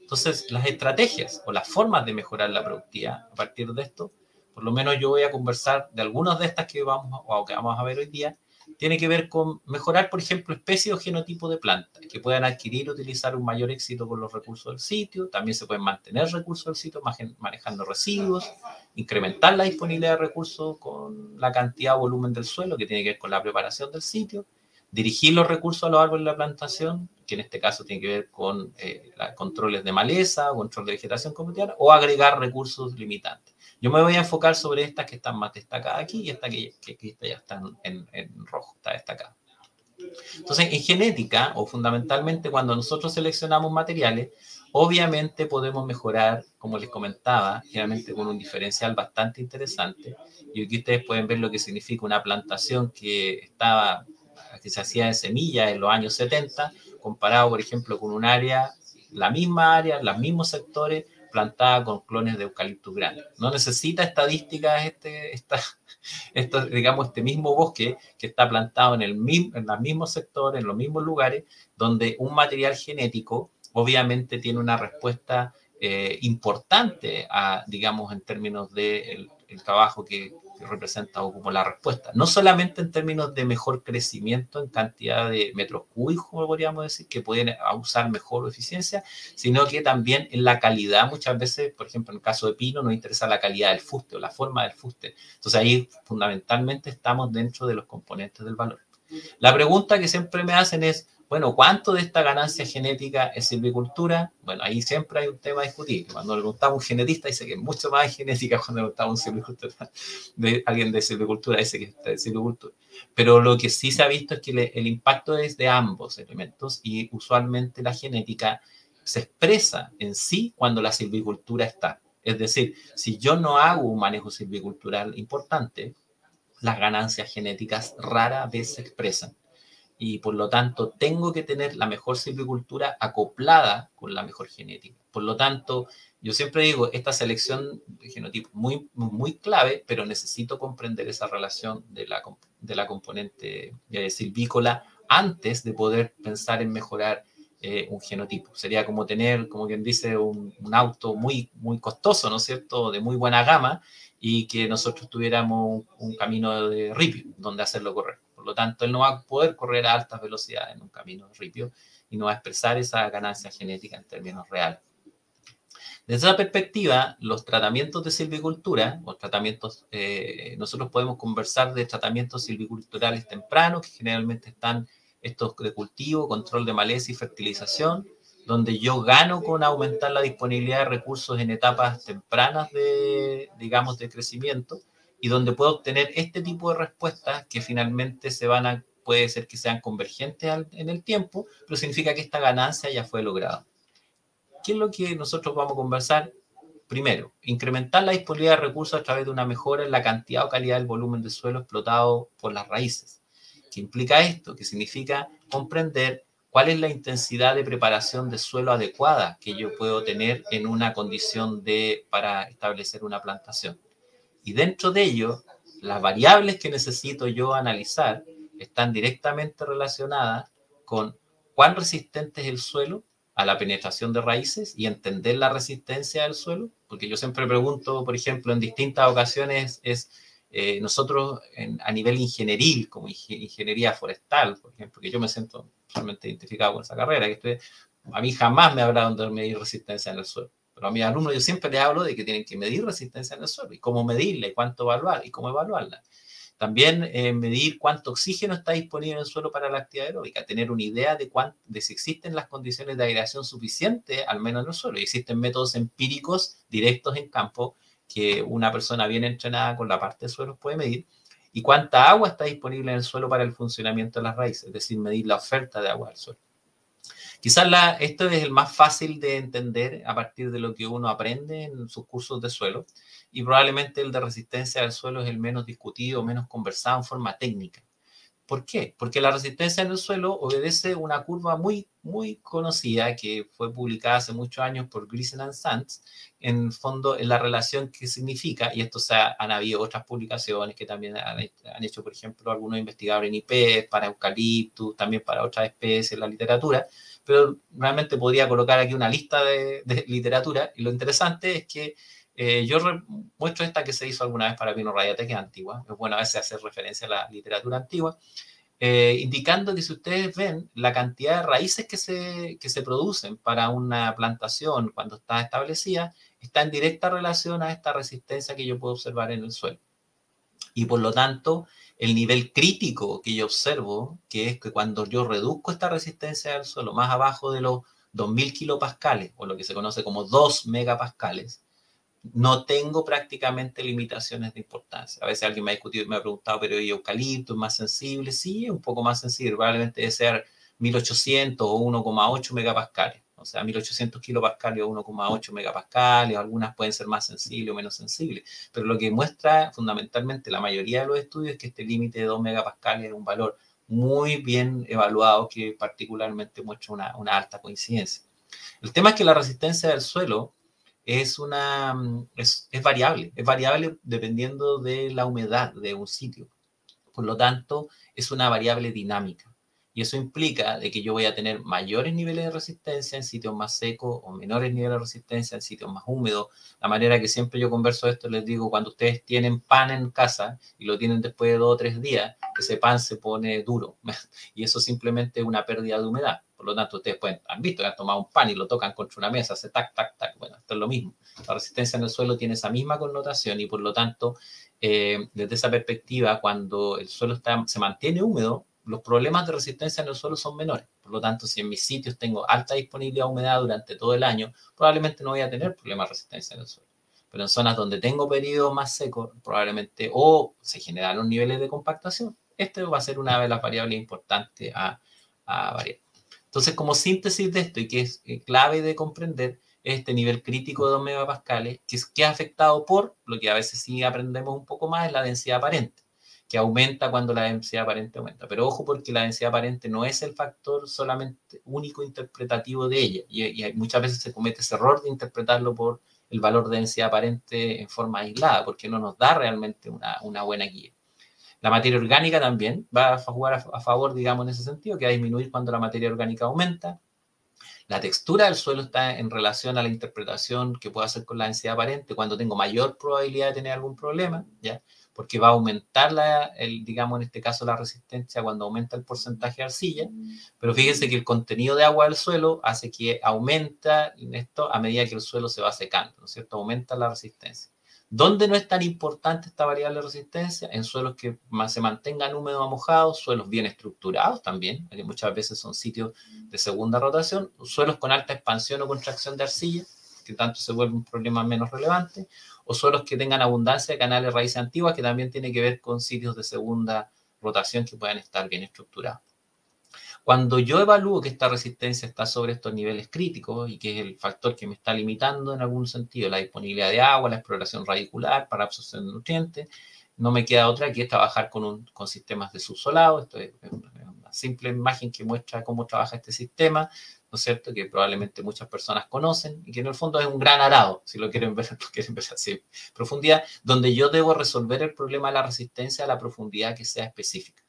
B: Entonces, las estrategias o las formas de mejorar la productividad a partir de esto, por lo menos yo voy a conversar de algunas de estas que vamos a ver hoy día, tiene que ver con mejorar, por ejemplo, especies o genotipos de plantas que puedan adquirir o utilizar un mayor éxito con los recursos del sitio. También se pueden mantener recursos del sitio manejando residuos, incrementar la disponibilidad de recursos con la cantidad o volumen del suelo, que tiene que ver con la preparación del sitio, dirigir los recursos a los árboles de la plantación, que en este caso tiene que ver con controles de maleza, control de vegetación comunitaria, o agregar recursos limitantes. Yo me voy a enfocar sobre estas que están más destacadas aquí y esta que ya está en rojo, está destacada. Entonces, en genética, o fundamentalmente cuando nosotros seleccionamos materiales, obviamente podemos mejorar, como les comentaba, generalmente con un diferencial bastante interesante. Y aquí ustedes pueden ver lo que significa una plantación que se hacía de semillas en los años 70, comparado, por ejemplo, con un área, la misma área, los mismos sectores, plantada con clones de eucaliptus grandes. No necesita estadísticas digamos, este mismo bosque que está plantado en los mismos sectores, en los mismos lugares, donde un material genético obviamente tiene una respuesta importante, digamos, en términos del trabajo que representa o como la respuesta. No solamente en términos de mejor crecimiento en cantidad de metros cúbicos, como podríamos decir, que pueden usar mejor eficiencia, sino que también en la calidad. Muchas veces, por ejemplo, en el caso de pino, nos interesa la calidad del fuste o la forma del fuste. Entonces ahí fundamentalmente estamos dentro de los componentes del valor. La pregunta que siempre me hacen es, bueno, ¿cuánto de esta ganancia genética es silvicultura? Bueno, ahí siempre hay un tema discutible. Cuando le preguntamos a un genetista, dice que es mucho más genética. Cuando le preguntamos a un silvicultura, alguien de silvicultura, dice que está de silvicultura. Pero lo que sí se ha visto es que el impacto es de ambos elementos y usualmente la genética se expresa en sí cuando la silvicultura está. Es decir, si yo no hago un manejo silvicultural importante, las ganancias genéticas rara vez se expresan. Y por lo tanto tengo que tener la mejor silvicultura acoplada con la mejor genética. Por lo tanto, yo siempre digo, esta selección de genotipo muy, muy clave, pero necesito comprender esa relación de la componente silvícola antes de poder pensar en mejorar un genotipo. Sería como tener, como quien dice, un auto muy, muy costoso, ¿no es cierto?, de muy buena gama, y que nosotros tuviéramos un camino de ripio donde hacerlo correr. Por lo tanto, él no va a poder correr a altas velocidades en un camino de ripio y no va a expresar esa ganancia genética en términos reales. Desde esa perspectiva, los tratamientos de silvicultura, o tratamientos, nosotros podemos conversar de tratamientos silviculturales tempranos, que generalmente están estos de cultivo, control de maleza y fertilización, donde yo gano con aumentar la disponibilidad de recursos en etapas tempranas de, digamos, de crecimiento, y donde puedo obtener este tipo de respuestas que finalmente puede ser que sean convergentes en el tiempo, pero significa que esta ganancia ya fue lograda. ¿Qué es lo que nosotros vamos a conversar? Primero, incrementar la disponibilidad de recursos a través de una mejora en la cantidad o calidad del volumen de suelo explotado por las raíces. ¿Qué implica esto? Que significa comprender cuál es la intensidad de preparación de suelo adecuada que yo puedo tener en una condición para establecer una plantación. Y dentro de ello, las variables que necesito yo analizar están directamente relacionadas con cuán resistente es el suelo a la penetración de raíces y entender la resistencia del suelo, porque yo siempre pregunto, por ejemplo, en distintas ocasiones nosotros a nivel ingenieril, como ingeniería forestal, por ejemplo, que yo me siento realmente identificado con esa carrera, que a mí jamás me hablaron de medir resistencia en el suelo. Pero a mis alumnos yo siempre les hablo de que tienen que medir resistencia en el suelo y cómo medirla y cuánto evaluar y cómo evaluarla. También medir cuánto oxígeno está disponible en el suelo para la actividad aeróbica, tener una idea de si existen las condiciones de aireación suficientes, al menos en el suelo. Y existen métodos empíricos directos en campo que una persona bien entrenada con la parte de suelos puede medir. Y cuánta agua está disponible en el suelo para el funcionamiento de las raíces, es decir, medir la oferta de agua al suelo. Quizás esto es el más fácil de entender a partir de lo que uno aprende en sus cursos de suelo, y probablemente el de resistencia al suelo es el menos discutido, menos conversado en forma técnica. ¿Por qué? Porque la resistencia en el suelo obedece una curva muy, muy conocida que fue publicada hace muchos años por Gleason and Sands, en fondo en la relación que significa, y esto han habido otras publicaciones que también han hecho, por ejemplo, algunos investigadores en IP, para eucaliptus, también para otras especies en la literatura, pero realmente podría colocar aquí una lista de literatura, y lo interesante es que yo muestro esta que se hizo alguna vez para Pino Rayate, que es antigua. Es bueno a veces hacer referencia a la literatura antigua, indicando que si ustedes ven la cantidad de raíces que se producen para una plantación cuando está establecida, está en directa relación a esta resistencia que yo puedo observar en el suelo. Y por lo tanto, el nivel crítico que yo observo, que es que cuando yo reduzco esta resistencia del suelo más abajo de los 2000 kilopascales, o lo que se conoce como 2 megapascales, no tengo prácticamente limitaciones de importancia. A veces alguien me ha discutido, me ha preguntado, pero ¿y eucalipto es más sensible? Sí, es un poco más sensible, probablemente debe ser 1800 o 1,8 megapascales. O sea, 1800 kilopascales o 1,8 megapascales, algunas pueden ser más sensibles o menos sensibles, pero lo que muestra fundamentalmente la mayoría de los estudios es que este límite de 2 megapascales es un valor muy bien evaluado que particularmente muestra una alta coincidencia. El tema es que la resistencia del suelo es variable dependiendo de la humedad de un sitio. Por lo tanto, es una variable dinámica. Y eso implica de que yo voy a tener mayores niveles de resistencia en sitios más secos o menores niveles de resistencia en sitios más húmedos. La manera que siempre yo converso esto, les digo, cuando ustedes tienen pan en casa y lo tienen después de 2 o 3 días, ese pan se pone duro. Y eso simplemente es una pérdida de humedad. Por lo tanto, ustedes han visto que han tomado un pan y lo tocan contra una mesa, hace tac, tac, tac. Bueno, esto es lo mismo. La resistencia en el suelo tiene esa misma connotación y por lo tanto, desde esa perspectiva, cuando el suelo se mantiene húmedo, los problemas de resistencia en el suelo son menores. Por lo tanto, si en mis sitios tengo alta disponibilidad de humedad durante todo el año, probablemente no voy a tener problemas de resistencia en el suelo. Pero en zonas donde tengo periodos más secos, probablemente o se generaron niveles de compactación. Este va a ser una de las variables importantes a variar. Entonces, como síntesis de esto, y que es clave de comprender, este nivel crítico de 2 megapascales, que es afectado por lo que a veces sí aprendemos un poco más, es la densidad aparente, que aumenta cuando la densidad aparente aumenta. Pero ojo, porque la densidad aparente no es el factor solamente único interpretativo de ella, y muchas veces se comete ese error de interpretarlo por el valor de densidad aparente en forma aislada, porque no nos da realmente una buena guía. La materia orgánica también va a jugar a favor, digamos, en ese sentido, que va a disminuir cuando la materia orgánica aumenta. La textura del suelo está en relación a la interpretación que puedo hacer con la densidad aparente cuando tengo mayor probabilidad de tener algún problema, ¿ya? Porque va a aumentar, digamos, en este caso, la resistencia cuando aumenta el porcentaje de arcilla. Pero fíjense que el contenido de agua del suelo hace que aumenta esto a medida que el suelo se va secando, ¿no es cierto? Aumenta la resistencia. ¿Dónde no es tan importante esta variable de resistencia? En suelos que se mantengan húmedos o mojados, suelos bien estructurados también, que muchas veces son sitios de segunda rotación, suelos con alta expansión o contracción de arcilla, que tanto se vuelve un problema menos relevante, o suelos que tengan abundancia de canales de raíces antiguas, que también tiene que ver con sitios de segunda rotación que puedan estar bien estructurados. Cuando yo evalúo que esta resistencia está sobre estos niveles críticos y que es el factor que me está limitando en algún sentido la disponibilidad de agua, la exploración radicular para absorción de nutrientes, no me queda otra que trabajar con sistemas de subsolado. Esto es una simple imagen que muestra cómo trabaja este sistema, ¿no es cierto? Que probablemente muchas personas conocen y que en el fondo es un gran arado, si lo quieren ver así, profundidad, donde yo debo resolver el problema de la resistencia a la profundidad que sea específica.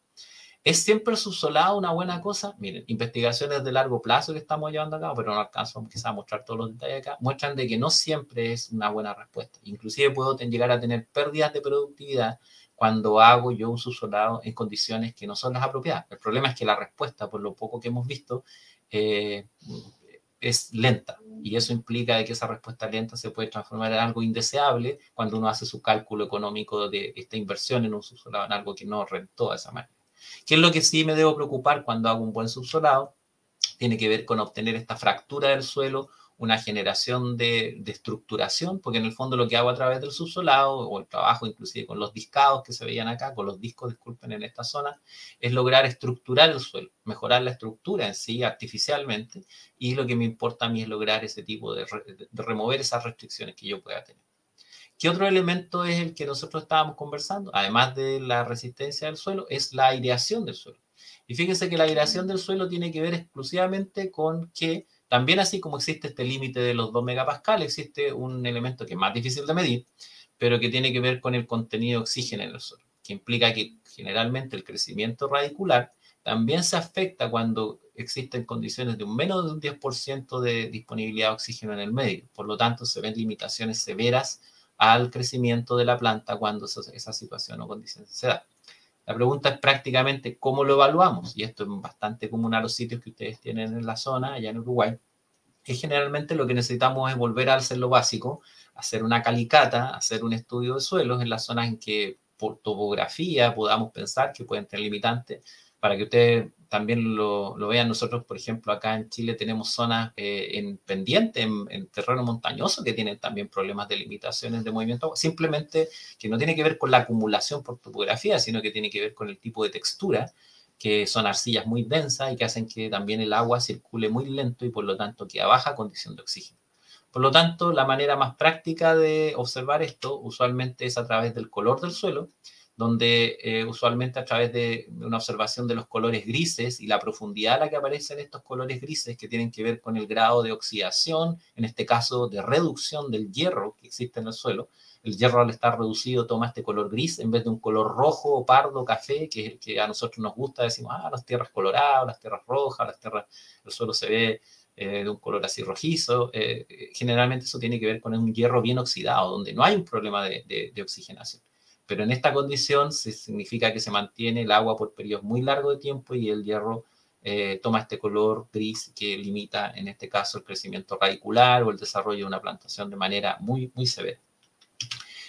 B: ¿Es siempre el subsolado una buena cosa? Miren, investigaciones de largo plazo que estamos llevando a cabo, pero no alcanzo quizás a mostrar todos los detalles acá, muestran de que no siempre es una buena respuesta. Inclusive puedo llegar a tener pérdidas de productividad cuando hago yo un subsolado en condiciones que no son las apropiadas. El problema es que la respuesta, por lo poco que hemos visto, es lenta, y eso implica de que esa respuesta lenta se puede transformar en algo indeseable cuando uno hace su cálculo económico de esta inversión en un subsolado, en algo que no rentó de esa manera. ¿Qué es lo que sí me debo preocupar cuando hago un buen subsolado? Tiene que ver con obtener esta fractura del suelo, una generación de estructuración, porque en el fondo lo que hago a través del subsolado, o el trabajo inclusive con los discados que se veían acá, con los discos, disculpen, en esta zona, es lograr estructurar el suelo, mejorar la estructura en sí artificialmente, y lo que me importa a mí es lograr ese tipo de remover esas restricciones que yo pueda tener. ¿Qué otro elemento es el que nosotros estábamos conversando? Además de la resistencia del suelo, es la aireación del suelo. Y fíjense que la aireación del suelo tiene que ver exclusivamente con que también, así como existe este límite de los 2 megapascales, existe un elemento que es más difícil de medir, pero que tiene que ver con el contenido de oxígeno en el suelo, que implica que generalmente el crecimiento radicular también se afecta cuando existen condiciones de menos de un 10% de disponibilidad de oxígeno en el medio. Por lo tanto, se ven limitaciones severas al crecimiento de la planta cuando esa situación o condición se da. La pregunta es prácticamente cómo lo evaluamos, y esto es bastante común a los sitios que ustedes tienen en la zona, allá en Uruguay. Y generalmente lo que necesitamos es volver a hacer lo básico, hacer una calicata, hacer un estudio de suelos en las zonas en que por topografía podamos pensar que pueden tener limitantes, para que ustedes también lo vean. Nosotros, por ejemplo, acá en Chile tenemos zonas en pendiente, en terreno montañoso, que tienen también problemas de limitaciones de movimiento, simplemente que no tiene que ver con la acumulación por topografía, sino que tiene que ver con el tipo de textura, que son arcillas muy densas y que hacen que también el agua circule muy lento y por lo tanto que a baja condición de oxígeno. Por lo tanto, la manera más práctica de observar esto usualmente es a través del color del suelo, donde usualmente a través de una observación de los colores grises y la profundidad a la que aparecen estos colores grises, que tienen que ver con el grado de oxidación, en este caso de reducción del hierro que existe en el suelo. El hierro, al estar reducido, toma este color gris en vez de un color rojo, pardo, café, que es el que a nosotros nos gusta. Decimos, las tierras coloradas, las tierras rojas, el suelo se ve de un color así rojizo. Generalmente eso tiene que ver con un hierro bien oxidado, donde no hay un problema de oxigenación. Pero en esta condición significa que se mantiene el agua por periodos muy largos de tiempo y el hierro toma este color gris que limita, en este caso, el crecimiento radicular o el desarrollo de una plantación de manera muy, muy severa.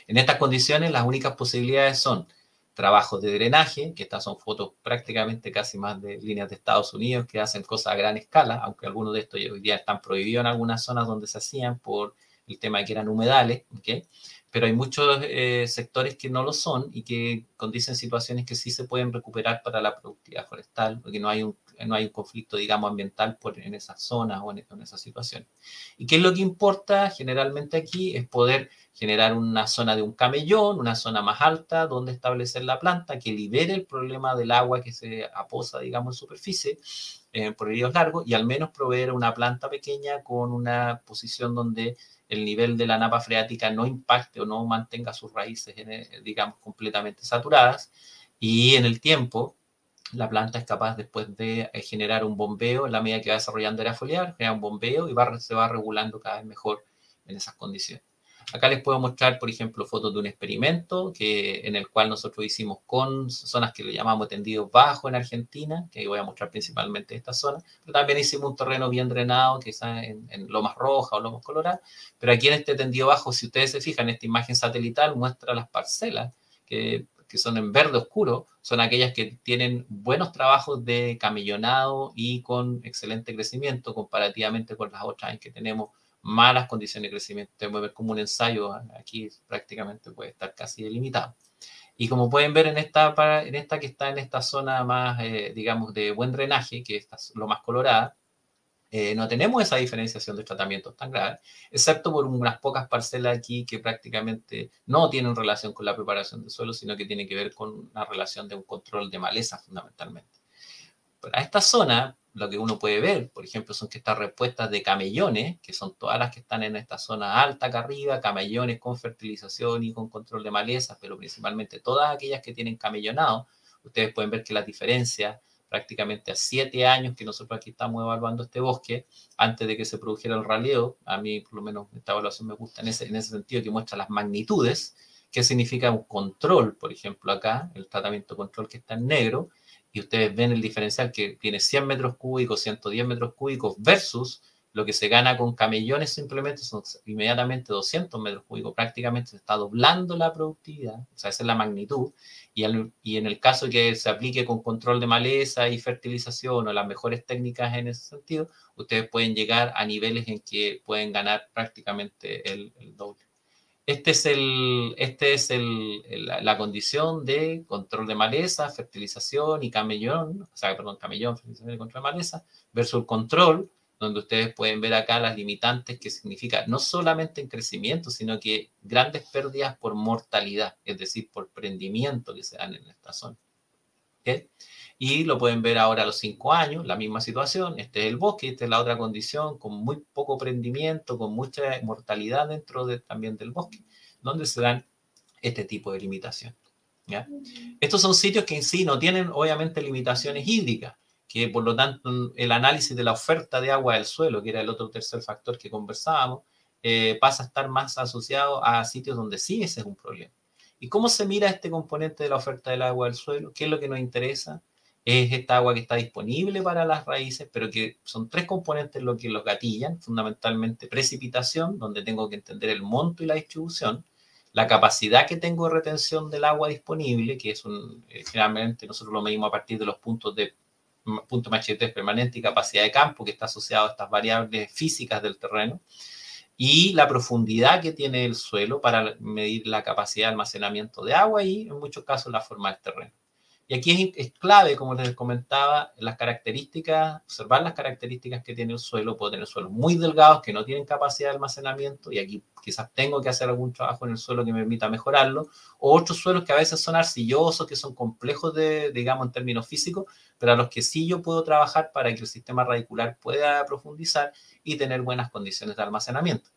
B: En estas condiciones, las únicas posibilidades son trabajos de drenaje, que estas son fotos prácticamente casi más de líneas de Estados Unidos que hacen cosas a gran escala, aunque algunos de estos hoy día están prohibidos en algunas zonas donde se hacían por el tema de que eran humedales, ¿okay? Pero hay muchos sectores que no lo son y que condicen situaciones que sí se pueden recuperar para la productividad forestal, porque no hay no hay un conflicto, digamos, ambiental en esas zonas o en esas situaciones. ¿Y qué es lo que importa generalmente aquí? Es poder generar una zona de un camellón, una zona más alta donde establecer la planta que libere el problema del agua que se aposa, digamos, en superficie por periodos largos, y al menos proveer una planta pequeña con una posición donde el nivel de la napa freática no impacte o no mantenga sus raíces, digamos, completamente saturadas, y en el tiempo la planta es capaz después de generar un bombeo en la medida que va desarrollando área foliar, genera un bombeo y se va regulando cada vez mejor en esas condiciones. Acá les puedo mostrar, por ejemplo, fotos de un experimento en el cual nosotros hicimos con zonas que le llamamos tendidos bajos en Argentina, que voy a mostrar principalmente esta zona, pero también hicimos un terreno bien drenado, quizás en Lomas Rojas o Lomas Coloradas, pero aquí en este tendido bajo, si ustedes se fijan, esta imagen satelital muestra las parcelas que son en verde oscuro, son aquellas que tienen buenos trabajos de camellonado y con excelente crecimiento comparativamente con las otras en que tenemos malas condiciones de crecimiento. Ustedes pueden ver como un ensayo aquí prácticamente puede estar casi delimitado. Y como pueden ver en esta que está en esta zona más, digamos, de buen drenaje, que es lo más colorada, no tenemos esa diferenciación de tratamientos tan grave, excepto por unas pocas parcelas aquí que prácticamente no tienen relación con la preparación del suelo, sino que tiene que ver con una relación de un control de maleza fundamentalmente. Pero a esta zona, lo que uno puede ver, por ejemplo, son que estas respuestas de camellones, que son todas las que están en esta zona alta acá arriba, camellones con fertilización y con control de malezas, pero principalmente todas aquellas que tienen camellonado, ustedes pueden ver que las diferencias prácticamente a 7 años que nosotros aquí estamos evaluando este bosque, antes de que se produjera el raleo, a mí por lo menos esta evaluación me gusta en ese sentido, que muestra las magnitudes, que significa un control, por ejemplo acá, el tratamiento control que está en negro, y ustedes ven el diferencial que tiene 100 metros cúbicos, 110 metros cúbicos versus lo que se gana con camellones simplemente son inmediatamente 200 metros cúbicos, prácticamente se está doblando la productividad, o sea, esa es la magnitud, y en el caso que se aplique con control de maleza y fertilización o las mejores técnicas en ese sentido, ustedes pueden llegar a niveles en que pueden ganar prácticamente el doble. Esta es la condición de control de maleza, fertilización y camellón, camellón, fertilización y control de maleza, versus el control, donde ustedes pueden ver acá las limitantes que significa no solamente en crecimiento, sino que grandes pérdidas por mortalidad, es decir, por prendimiento que se dan en esta zona. ¿Okay? Y lo pueden ver ahora a los 5 años, la misma situación, este es el bosque, esta es la otra condición, con muy poco prendimiento, con mucha mortalidad dentro también del bosque, donde se dan este tipo de limitación. ¿Ya? Estos son sitios que en sí no tienen obviamente limitaciones hídricas, que por lo tanto el análisis de la oferta de agua del suelo, que era el otro tercer factor que conversábamos, pasa a estar más asociado a sitios donde sí ese es un problema. ¿Y cómo se mira este componente de la oferta del agua del suelo? ¿Qué es lo que nos interesa? Es esta agua que está disponible para las raíces, pero que son 3 componentes lo que los gatillan, fundamentalmente precipitación, donde tengo que entender el monto y la distribución, la capacidad que tengo de retención del agua disponible, que es generalmente nosotros lo medimos a partir de los puntos MHT permanente y capacidad de campo, que está asociado a estas variables físicas del terreno, y la profundidad que tiene el suelo para medir la capacidad de almacenamiento de agua y en muchos casos la forma del terreno. Y aquí es clave, como les comentaba, las características, observar las características que tiene el suelo. Puedo tener suelos muy delgados que no tienen capacidad de almacenamiento y aquí quizás tengo que hacer algún trabajo en el suelo que me permita mejorarlo, o otros suelos que a veces son arcillosos, que son complejos digamos, en términos físicos, pero a los que sí yo puedo trabajar para que el sistema radicular pueda profundizar y tener buenas condiciones de almacenamiento.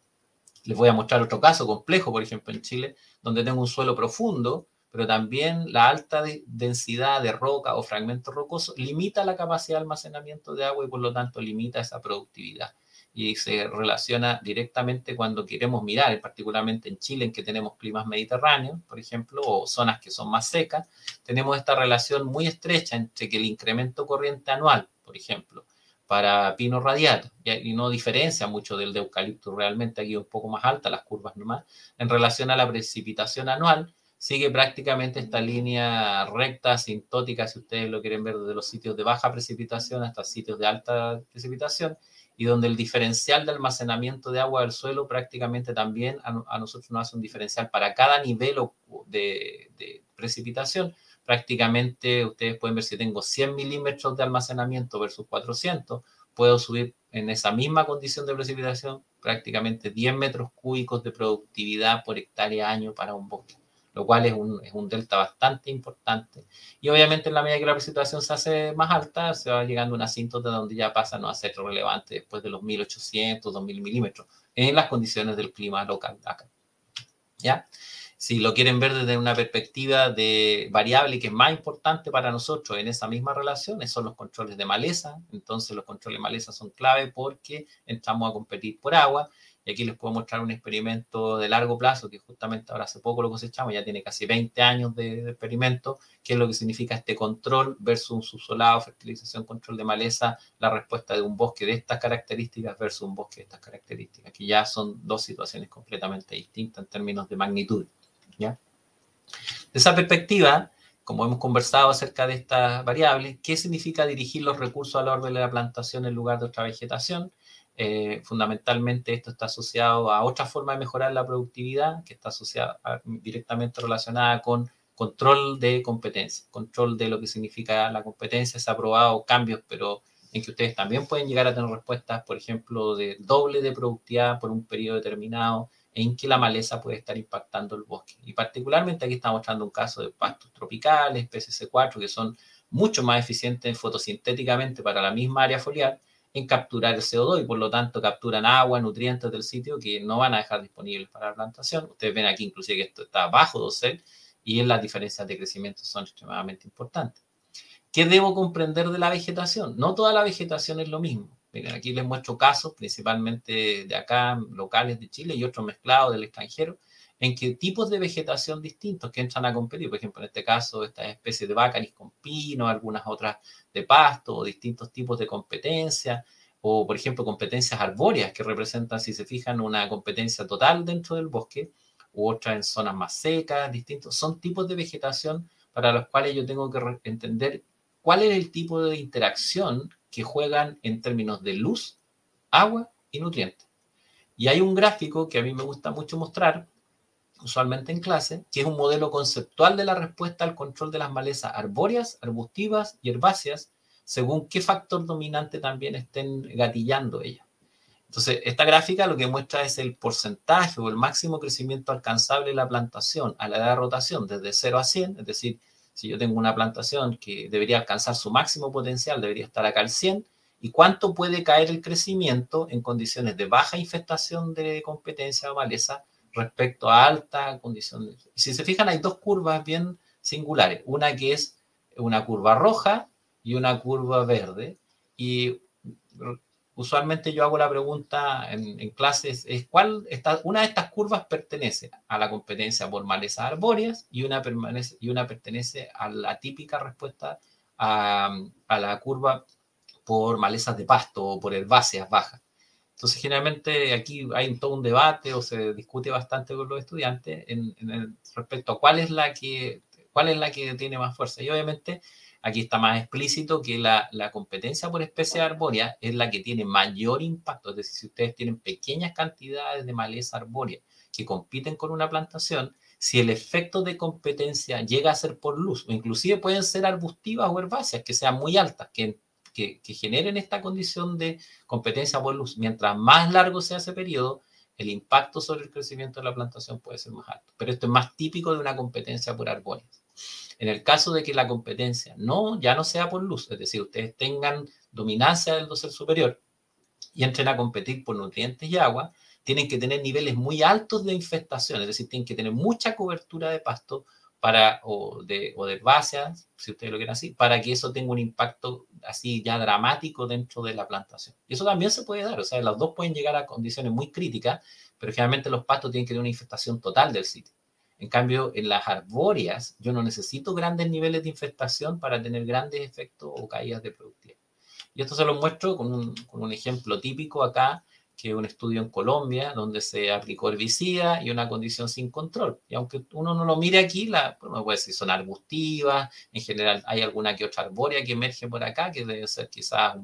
B: Les voy a mostrar otro caso complejo, por ejemplo, en Chile, donde tengo un suelo profundo, pero también la alta densidad de roca o fragmentos rocosos limita la capacidad de almacenamiento de agua y por lo tanto limita esa productividad. Y se relaciona directamente cuando queremos mirar, particularmente en Chile, en que tenemos climas mediterráneos, por ejemplo, o zonas que son más secas, tenemos esta relación muy estrecha entre que el incremento corriente anual, por ejemplo, para pino radiata, y no diferencia mucho del de eucalipto realmente, aquí un poco más alta, las curvas nomás, en relación a la precipitación anual, sigue prácticamente esta línea recta, asintótica, si ustedes lo quieren ver, desde los sitios de baja precipitación hasta sitios de alta precipitación, y donde el diferencial de almacenamiento de agua del suelo prácticamente también a nosotros nos hace un diferencial para cada nivel de precipitación, prácticamente ustedes pueden ver si tengo 100 milímetros de almacenamiento versus 400, puedo subir en esa misma condición de precipitación prácticamente 10 metros cúbicos de productividad por hectárea año para un bosque, lo cual es un delta bastante importante. Y obviamente en la medida que la precipitación se hace más alta, se va llegando a una asíntota donde ya pasa no a ser relevante después de los 1800, 2000 milímetros, en las condiciones del clima local acá. ¿Ya? Si lo quieren ver desde una perspectiva de variable que es más importante para nosotros en esa misma relación, son los controles de maleza. Entonces los controles de maleza son clave porque entramos a competir por agua. Y aquí les puedo mostrar un experimento de largo plazo que justamente ahora hace poco lo cosechamos, ya tiene casi 20 años de experimento, que es lo que significa este control versus un subsolado, fertilización, control de maleza, la respuesta de un bosque de estas características versus un bosque de estas características, que ya son dos situaciones completamente distintas en términos de magnitud. ¿Ya? De esa perspectiva, como hemos conversado acerca de estas variables, ¿qué significa dirigir los recursos al orden de la plantación en lugar de otra vegetación? Fundamentalmente esto está asociado a otra forma de mejorar la productividad, que está asociada directamente relacionada con control de competencia, control de lo que significa la competencia. Se ha probado cambios, pero en que ustedes también pueden llegar a tener respuestas, por ejemplo, de doble de productividad por un periodo determinado, en que la maleza puede estar impactando el bosque. Y particularmente aquí estamos mostrando un caso de pastos tropicales, PCC4, que son mucho más eficientes fotosintéticamente para la misma área foliar en capturar el CO2 y por lo tanto capturan agua, nutrientes del sitio que no van a dejar disponibles para la plantación. Ustedes ven aquí inclusive que esto está bajo dosel y las diferencias de crecimiento son extremadamente importantes. ¿Qué debo comprender de la vegetación? No toda la vegetación es lo mismo. Miren, aquí les muestro casos, principalmente de acá, locales de Chile y otros mezclados del extranjero, en que tipos de vegetación distintos que entran a competir. Por ejemplo, en este caso, estas especies de bácaris con pino, algunas otras de pasto, o distintos tipos de competencia, o por ejemplo, competencias arbóreas que representan, si se fijan, una competencia total dentro del bosque, u otras en zonas más secas, distintos. Son tipos de vegetación para los cuales yo tengo que entender cuál es el tipo de interacción que juegan en términos de luz, agua y nutrientes. Y hay un gráfico que a mí me gusta mucho mostrar, usualmente en clase, que es un modelo conceptual de la respuesta al control de las malezas arbóreas, arbustivas y herbáceas, según qué factor dominante también estén gatillando ellas. Entonces, esta gráfica lo que muestra es el porcentaje o el máximo crecimiento alcanzable de la plantación a la edad de rotación desde 0 a 100, es decir, si yo tengo una plantación que debería alcanzar su máximo potencial, debería estar acá al 100, y cuánto puede caer el crecimiento en condiciones de baja infestación de competencia o maleza respecto a alta condición. Si se fijan, hay dos curvas bien singulares, una que es una curva roja y una curva verde, y usualmente yo hago la pregunta en clases, es una de estas curvas pertenece a la competencia por malezas arbóreas y una pertenece a la típica respuesta a la curva por malezas de pasto o por herbáceas bajas. Entonces, generalmente aquí hay todo un debate o se discute bastante con los estudiantes respecto a cuál es la que tiene más fuerza. Y obviamente aquí está más explícito que la competencia por especie arbórea es la que tiene mayor impacto. Es decir, si ustedes tienen pequeñas cantidades de maleza arbórea que compiten con una plantación, si el efecto de competencia llega a ser por luz, o inclusive pueden ser arbustivas o herbáceas que sean muy altas, que generen esta condición de competencia por luz, mientras más largo sea ese periodo, el impacto sobre el crecimiento de la plantación puede ser más alto. Pero esto es más típico de una competencia por arbóreas. En el caso de que la competencia ya no sea por luz, es decir, ustedes tengan dominancia del dosel superior y entren a competir por nutrientes y agua, tienen que tener niveles muy altos de infestación, es decir, tienen que tener mucha cobertura de pasto o de herbáceas, si ustedes lo quieren así, para que eso tenga un impacto así ya dramático dentro de la plantación. Y eso también se puede dar, o sea, los dos pueden llegar a condiciones muy críticas, pero generalmente los pastos tienen que tener una infestación total del sitio. En cambio, en las arbóreas, yo no necesito grandes niveles de infestación para tener grandes efectos o caídas de productividad. Y esto se lo muestro con un ejemplo típico acá, que es un estudio en Colombia, donde se aplicó herbicida y una condición sin control. Y aunque uno no lo mire aquí, uno puede decir son arbustivas, en general hay alguna que otra arbórea que emerge por acá, que debe ser quizás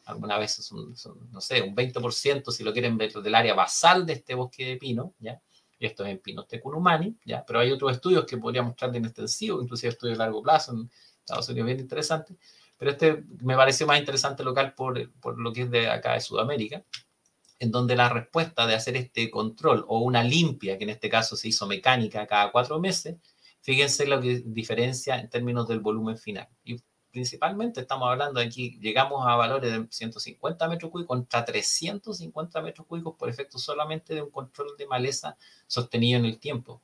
B: alguna vez son, no sé, un 20%, si lo quieren ver, del área basal de este bosque de pino, ¿ya? y esto es en Pinos tecumani, ¿ya? Pero hay otros estudios que podría mostrar en extensivo, inclusive estudios de largo plazo en Estados Unidos bien interesantes, pero este me pareció más interesante local por lo que es de acá de Sudamérica, en donde la respuesta de hacer este control o una limpia, que en este caso se hizo mecánica cada 4 meses, fíjense lo que diferencia en términos del volumen final. Y principalmente estamos hablando de aquí, llegamos a valores de 150 metros cúbicos contra 350 metros cúbicos por efecto solamente de un control de maleza sostenido en el tiempo.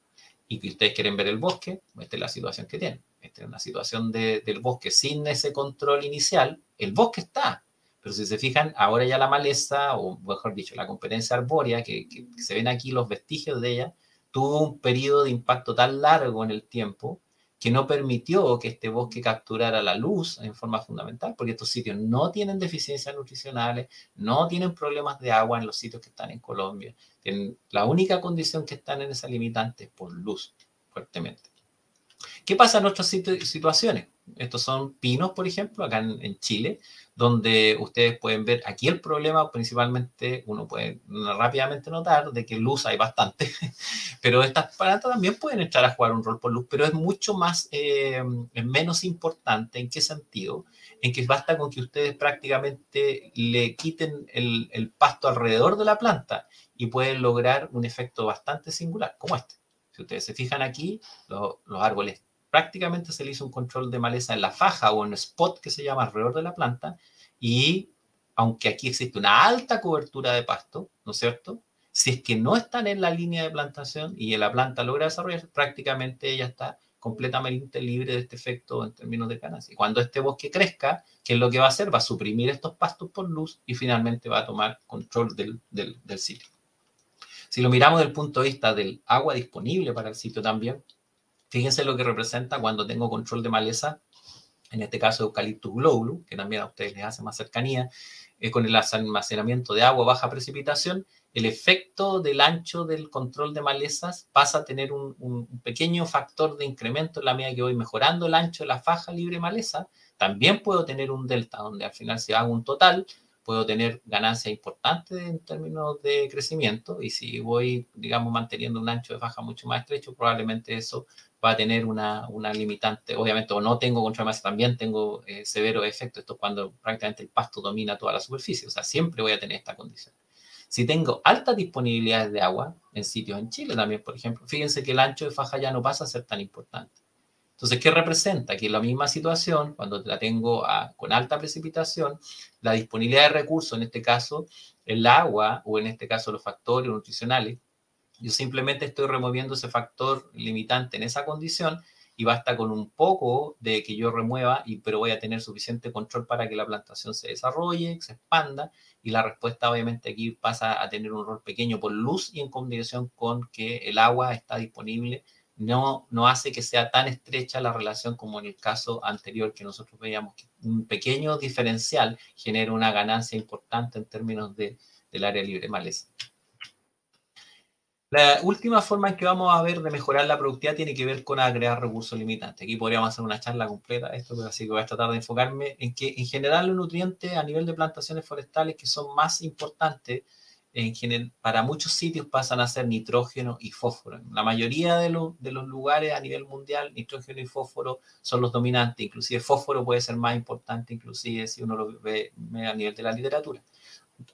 B: Y que ustedes quieren ver el bosque, esta es la situación que tienen. Esta es una situación del bosque sin ese control inicial. El bosque está, pero si se fijan, ahora ya la maleza, o mejor dicho, la competencia arbórea, que se ven aquí los vestigios de ella, tuvo un periodo de impacto tan largo en el tiempo que no permitió que este bosque capturara la luz en forma fundamental, porque estos sitios no tienen deficiencias nutricionales, no tienen problemas de agua en los sitios que están en Colombia. La única condición que están en esa limitante es por luz, fuertemente. ¿Qué pasa en otras situaciones? Estos son pinos, por ejemplo, acá en Chile, donde ustedes pueden ver aquí el problema, principalmente uno puede rápidamente notar de que luz hay bastante, pero estas plantas también pueden entrar a jugar un rol por luz, pero es mucho más, es menos importante. ¿En qué sentido? En que basta con que ustedes prácticamente le quiten el pasto alrededor de la planta y pueden lograr un efecto bastante singular, como este. Si ustedes se fijan aquí, los árboles prácticamente se le hizo un control de maleza en la faja o en el spot que se llama alrededor de la planta, y aunque aquí existe una alta cobertura de pasto, ¿no es cierto? Si es que no están en la línea de plantación y la planta logra desarrollarse, prácticamente ella está completamente libre de este efecto en términos de ganancia. Y cuando este bosque crezca, ¿qué es lo que va a hacer? Va a suprimir estos pastos por luz y finalmente va a tomar control del sitio. Si lo miramos desde el punto de vista del agua disponible para el sitio también, fíjense lo que representa cuando tengo control de maleza, en este caso Eucalyptus globulus, que también a ustedes les hace más cercanía, con el almacenamiento de agua, baja precipitación, el efecto del ancho del control de malezas pasa a tener un pequeño factor de incremento en la medida que voy mejorando el ancho de la faja libre maleza. También puedo tener un delta, donde al final si hago un total, puedo tener ganancias importantes en términos de crecimiento, y si voy, digamos, manteniendo un ancho de faja mucho más estrecho, probablemente eso va a tener una limitante, obviamente, o no tengo control de masa, también tengo severo efecto. Esto es cuando prácticamente el pasto domina toda la superficie, o sea, siempre voy a tener esta condición. Si tengo altas disponibilidades de agua en sitios en Chile también, por ejemplo, fíjense que el ancho de faja ya no pasa a ser tan importante. Entonces, ¿qué representa? Que en la misma situación, cuando la tengo con alta precipitación, la disponibilidad de recursos, en este caso el agua, o en este caso los factores nutricionales, yo simplemente estoy removiendo ese factor limitante en esa condición, y basta con un poco de que yo remueva, pero voy a tener suficiente control para que la plantación se desarrolle, se expanda, y la respuesta obviamente aquí pasa a tener un rol pequeño por luz, y en combinación con que el agua está disponible, no hace que sea tan estrecha la relación como en el caso anterior, que nosotros veíamos que un pequeño diferencial genera una ganancia importante en términos del área libre maleza. La última forma en que vamos a ver de mejorar la productividad tiene que ver con agregar recursos limitantes. Aquí podríamos hacer una charla completa de esto, pero así que voy a tratar de enfocarme en que en general los nutrientes a nivel de plantaciones forestales que son más importantes para muchos sitios pasan a ser nitrógeno y fósforo. En la mayoría de los lugares a nivel mundial, nitrógeno y fósforo son los dominantes. Inclusive fósforo puede ser más importante, inclusive si uno lo ve a nivel de la literatura.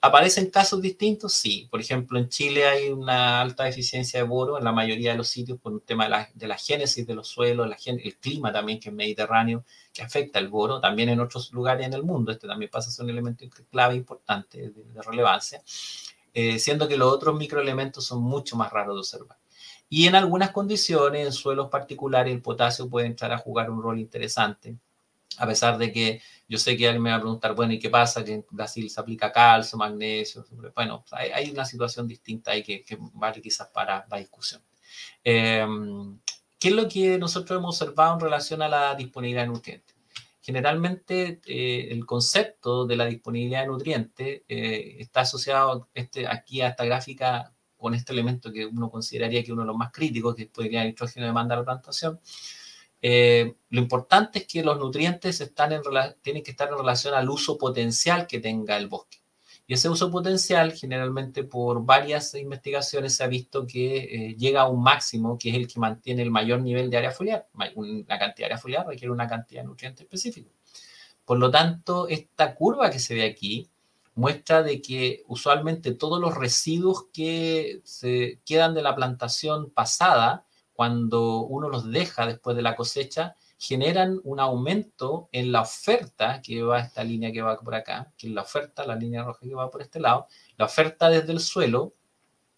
B: ¿Aparecen casos distintos? Sí. Por ejemplo, en Chile hay una alta deficiencia de boro en la mayoría de los sitios por un tema de la génesis de los suelos, el clima también, que es mediterráneo, que afecta el boro. También en otros lugares en el mundo, este también pasa a ser un elemento clave importante de relevancia, siendo que los otros microelementos son mucho más raros de observar. Y en algunas condiciones, en suelos particulares, el potasio puede entrar a jugar un rol interesante, a pesar de que yo sé que alguien me va a preguntar, bueno, ¿y qué pasa? Que en Brasil se aplica calcio, magnesio. Bueno, hay una situación distinta ahí que vale quizás para la discusión. ¿Qué es lo que nosotros hemos observado en relación a la disponibilidad de nutrientes? Generalmente el concepto de la disponibilidad de nutrientes está asociado aquí a esta gráfica con este elemento que uno consideraría que uno de los más críticos, que podría el nitrógeno demanda la plantación. Lo importante es que los nutrientes tienen que estar en relación al uso potencial que tenga el bosque. Y ese uso potencial, generalmente por varias investigaciones, se ha visto que llega a un máximo, que es el que mantiene el mayor nivel de área foliar. Una cantidad de área foliar requiere una cantidad de nutrientes específicos. Por lo tanto, esta curva que se ve aquí muestra de que usualmente todos los residuos que se quedan de la plantación pasada, cuando uno los deja después de la cosecha, generan un aumento en la oferta, que va esta línea que va por acá, que es la oferta, la línea roja que va por este lado, la oferta desde el suelo,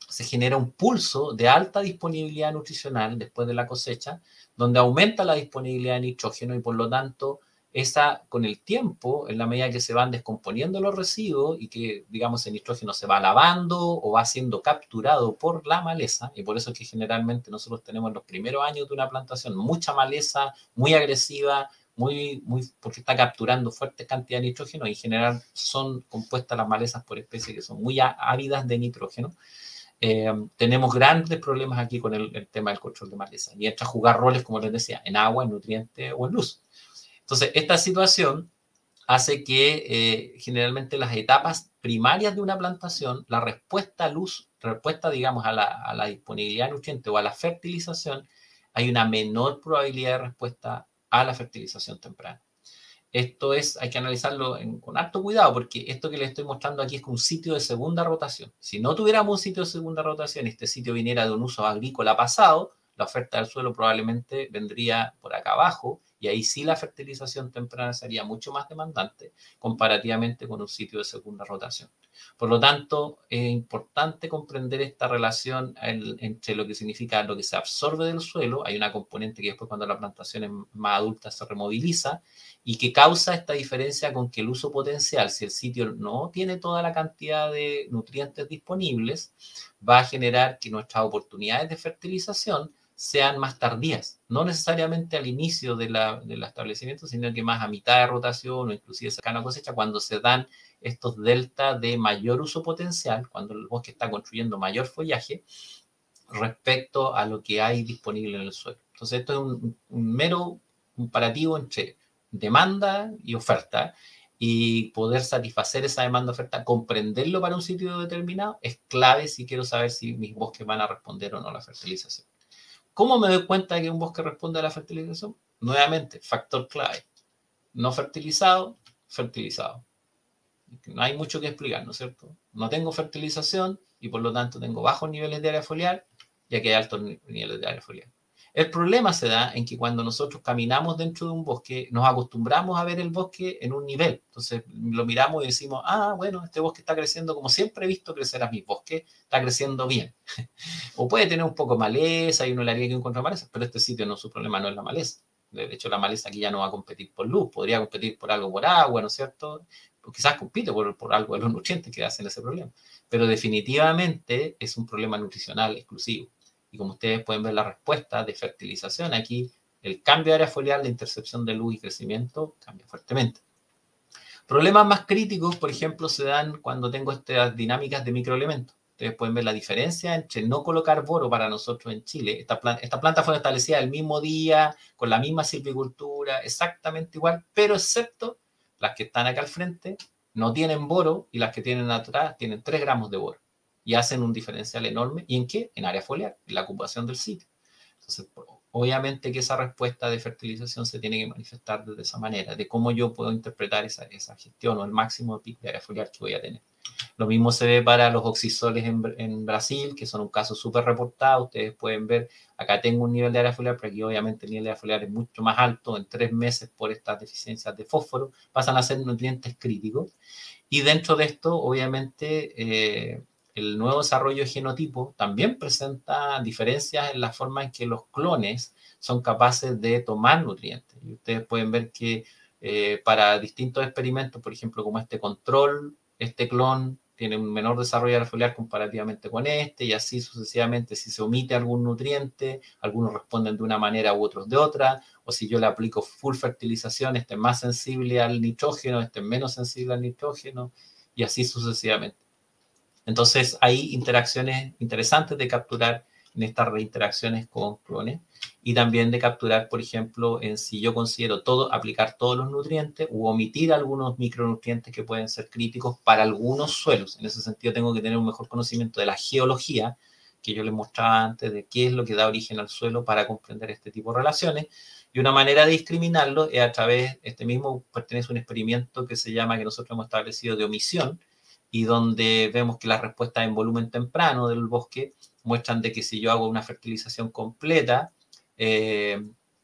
B: se genera un pulso de alta disponibilidad nutricional después de la cosecha, donde aumenta la disponibilidad de nitrógeno y por lo tanto esa, con el tiempo, en la medida que se van descomponiendo los residuos y que, digamos, el nitrógeno se va lavando o va siendo capturado por la maleza, y por eso es que generalmente nosotros tenemos en los primeros años de una plantación mucha maleza, muy agresiva, porque está capturando fuertes cantidades de nitrógeno y en general son compuestas las malezas por especies que son muy ávidas de nitrógeno. Tenemos grandes problemas aquí con el tema del control de maleza y entra a jugar roles, como les decía, en agua, en nutrientes o en luz. Entonces, esta situación hace que generalmente las etapas primarias de una plantación, la respuesta a luz, respuesta, digamos, a la disponibilidad de nutrientes o a la fertilización, hay una menor probabilidad de respuesta a la fertilización temprana. Esto hay que analizarlo con harto cuidado, porque esto que les estoy mostrando aquí es un sitio de segunda rotación. Si no tuviéramos un sitio de segunda rotación y este sitio viniera de un uso agrícola pasado, la oferta del suelo probablemente vendría por acá abajo y ahí sí la fertilización temprana sería mucho más demandante comparativamente con un sitio de segunda rotación. Por lo tanto, es importante comprender esta relación entre lo que significa lo que se absorbe del suelo. Hay una componente que después cuando la plantación es más adulta se removiliza y que causa esta diferencia con que el uso potencial, si el sitio no tiene toda la cantidad de nutrientes disponibles, va a generar que nuestras oportunidades de fertilización sean más tardías, no necesariamente al inicio del establecimiento, sino que más a mitad de rotación o inclusive cercano a cosecha, cuando se dan estos deltas de mayor uso potencial, cuando el bosque está construyendo mayor follaje respecto a lo que hay disponible en el suelo. Entonces, esto es un mero comparativo entre demanda y oferta, y poder satisfacer esa demanda-oferta, comprenderlo para un sitio determinado, es clave si quiero saber si mis bosques van a responder o no a la fertilización. ¿Cómo me doy cuenta de que un bosque responde a la fertilización? Nuevamente, factor clave. No fertilizado, fertilizado. No hay mucho que explicar, ¿no es cierto? No tengo fertilización y por lo tanto tengo bajos niveles de área foliar, ya que hay altos niveles de área foliar. El problema se da en que cuando nosotros caminamos dentro de un bosque, nos acostumbramos a ver el bosque en un nivel. Entonces lo miramos y decimos, bueno, este bosque está creciendo como siempre he visto crecer a mis bosques, está creciendo bien. O puede tener un poco de maleza y uno le haría que encontrar maleza, pero este sitio su problema no es la maleza. De hecho, la maleza aquí ya no va a competir por luz, podría competir por algo por agua, ¿no es cierto? O quizás compite por algo de los nutrientes que hacen ese problema. Pero definitivamente es un problema nutricional exclusivo. Y como ustedes pueden ver la respuesta de fertilización, aquí el cambio de área foliar, la intercepción de luz y crecimiento cambia fuertemente. Problemas más críticos, por ejemplo, se dan cuando tengo estas dinámicas de microelementos. Ustedes pueden ver la diferencia entre no colocar boro para nosotros en Chile. Esta planta fue establecida el mismo día, con la misma silvicultura, exactamente igual, pero excepto las que están acá al frente, no tienen boro y las que tienen atrás tienen 3 gramos de boro. Y hacen un diferencial enorme. ¿Y en qué? En área foliar, en la ocupación del sitio. Entonces, obviamente que esa respuesta de fertilización se tiene que manifestar de esa manera, de cómo yo puedo interpretar esa gestión o el máximo de pico de área foliar que voy a tener. Lo mismo se ve para los oxisoles en Brasil, que son un caso súper reportado. Ustedes pueden ver, acá tengo un nivel de área foliar, pero aquí obviamente el nivel de área foliar es mucho más alto. En 3 meses, por estas deficiencias de fósforo, pasan a ser nutrientes críticos. Y dentro de esto, obviamente, el nuevo desarrollo de genotipo también presenta diferencias en la forma en que los clones son capaces de tomar nutrientes. Y ustedes pueden ver que para distintos experimentos, por ejemplo, como este control, este clon tiene un menor desarrollo área foliar comparativamente con este, y así sucesivamente. Si se omite algún nutriente, algunos responden de una manera u otros de otra, o si yo le aplico full fertilización, este es más sensible al nitrógeno, este es menos sensible al nitrógeno, y así sucesivamente. Entonces hay interacciones interesantes de capturar en estas reinteracciones con clones, y también de capturar, por ejemplo, en si yo considero aplicar todos los nutrientes u omitir algunos micronutrientes que pueden ser críticos para algunos suelos. En ese sentido tengo que tener un mejor conocimiento de la geología, que yo les mostraba antes, de qué es lo que da origen al suelo para comprender este tipo de relaciones. Y una manera de discriminarlo es a través, este mismo pertenece a un experimento que se llama, que nosotros hemos establecido, de omisión, y donde vemos que las respuestas en volumen temprano del bosque muestran de que si yo hago una fertilización completa,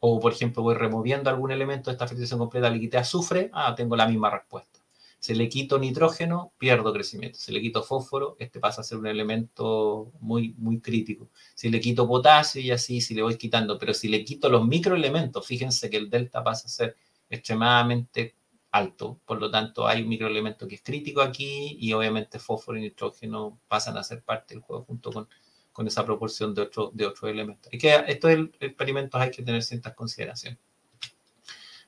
B: o por ejemplo voy removiendo algún elemento de esta fertilización completa, le quité azufre, tengo la misma respuesta. Si le quito nitrógeno, pierdo crecimiento. Si le quito fósforo, este pasa a ser un elemento muy, muy crítico. Si le quito potasio y así, si le voy quitando, pero si le quito los microelementos, fíjense que el delta pasa a ser extremadamente alto. Por lo tanto, hay un microelemento que es crítico aquí y obviamente fósforo y nitrógeno pasan a ser parte del juego junto con esa proporción de otros elementos. Es que estos experimentos hay que tener ciertas consideraciones.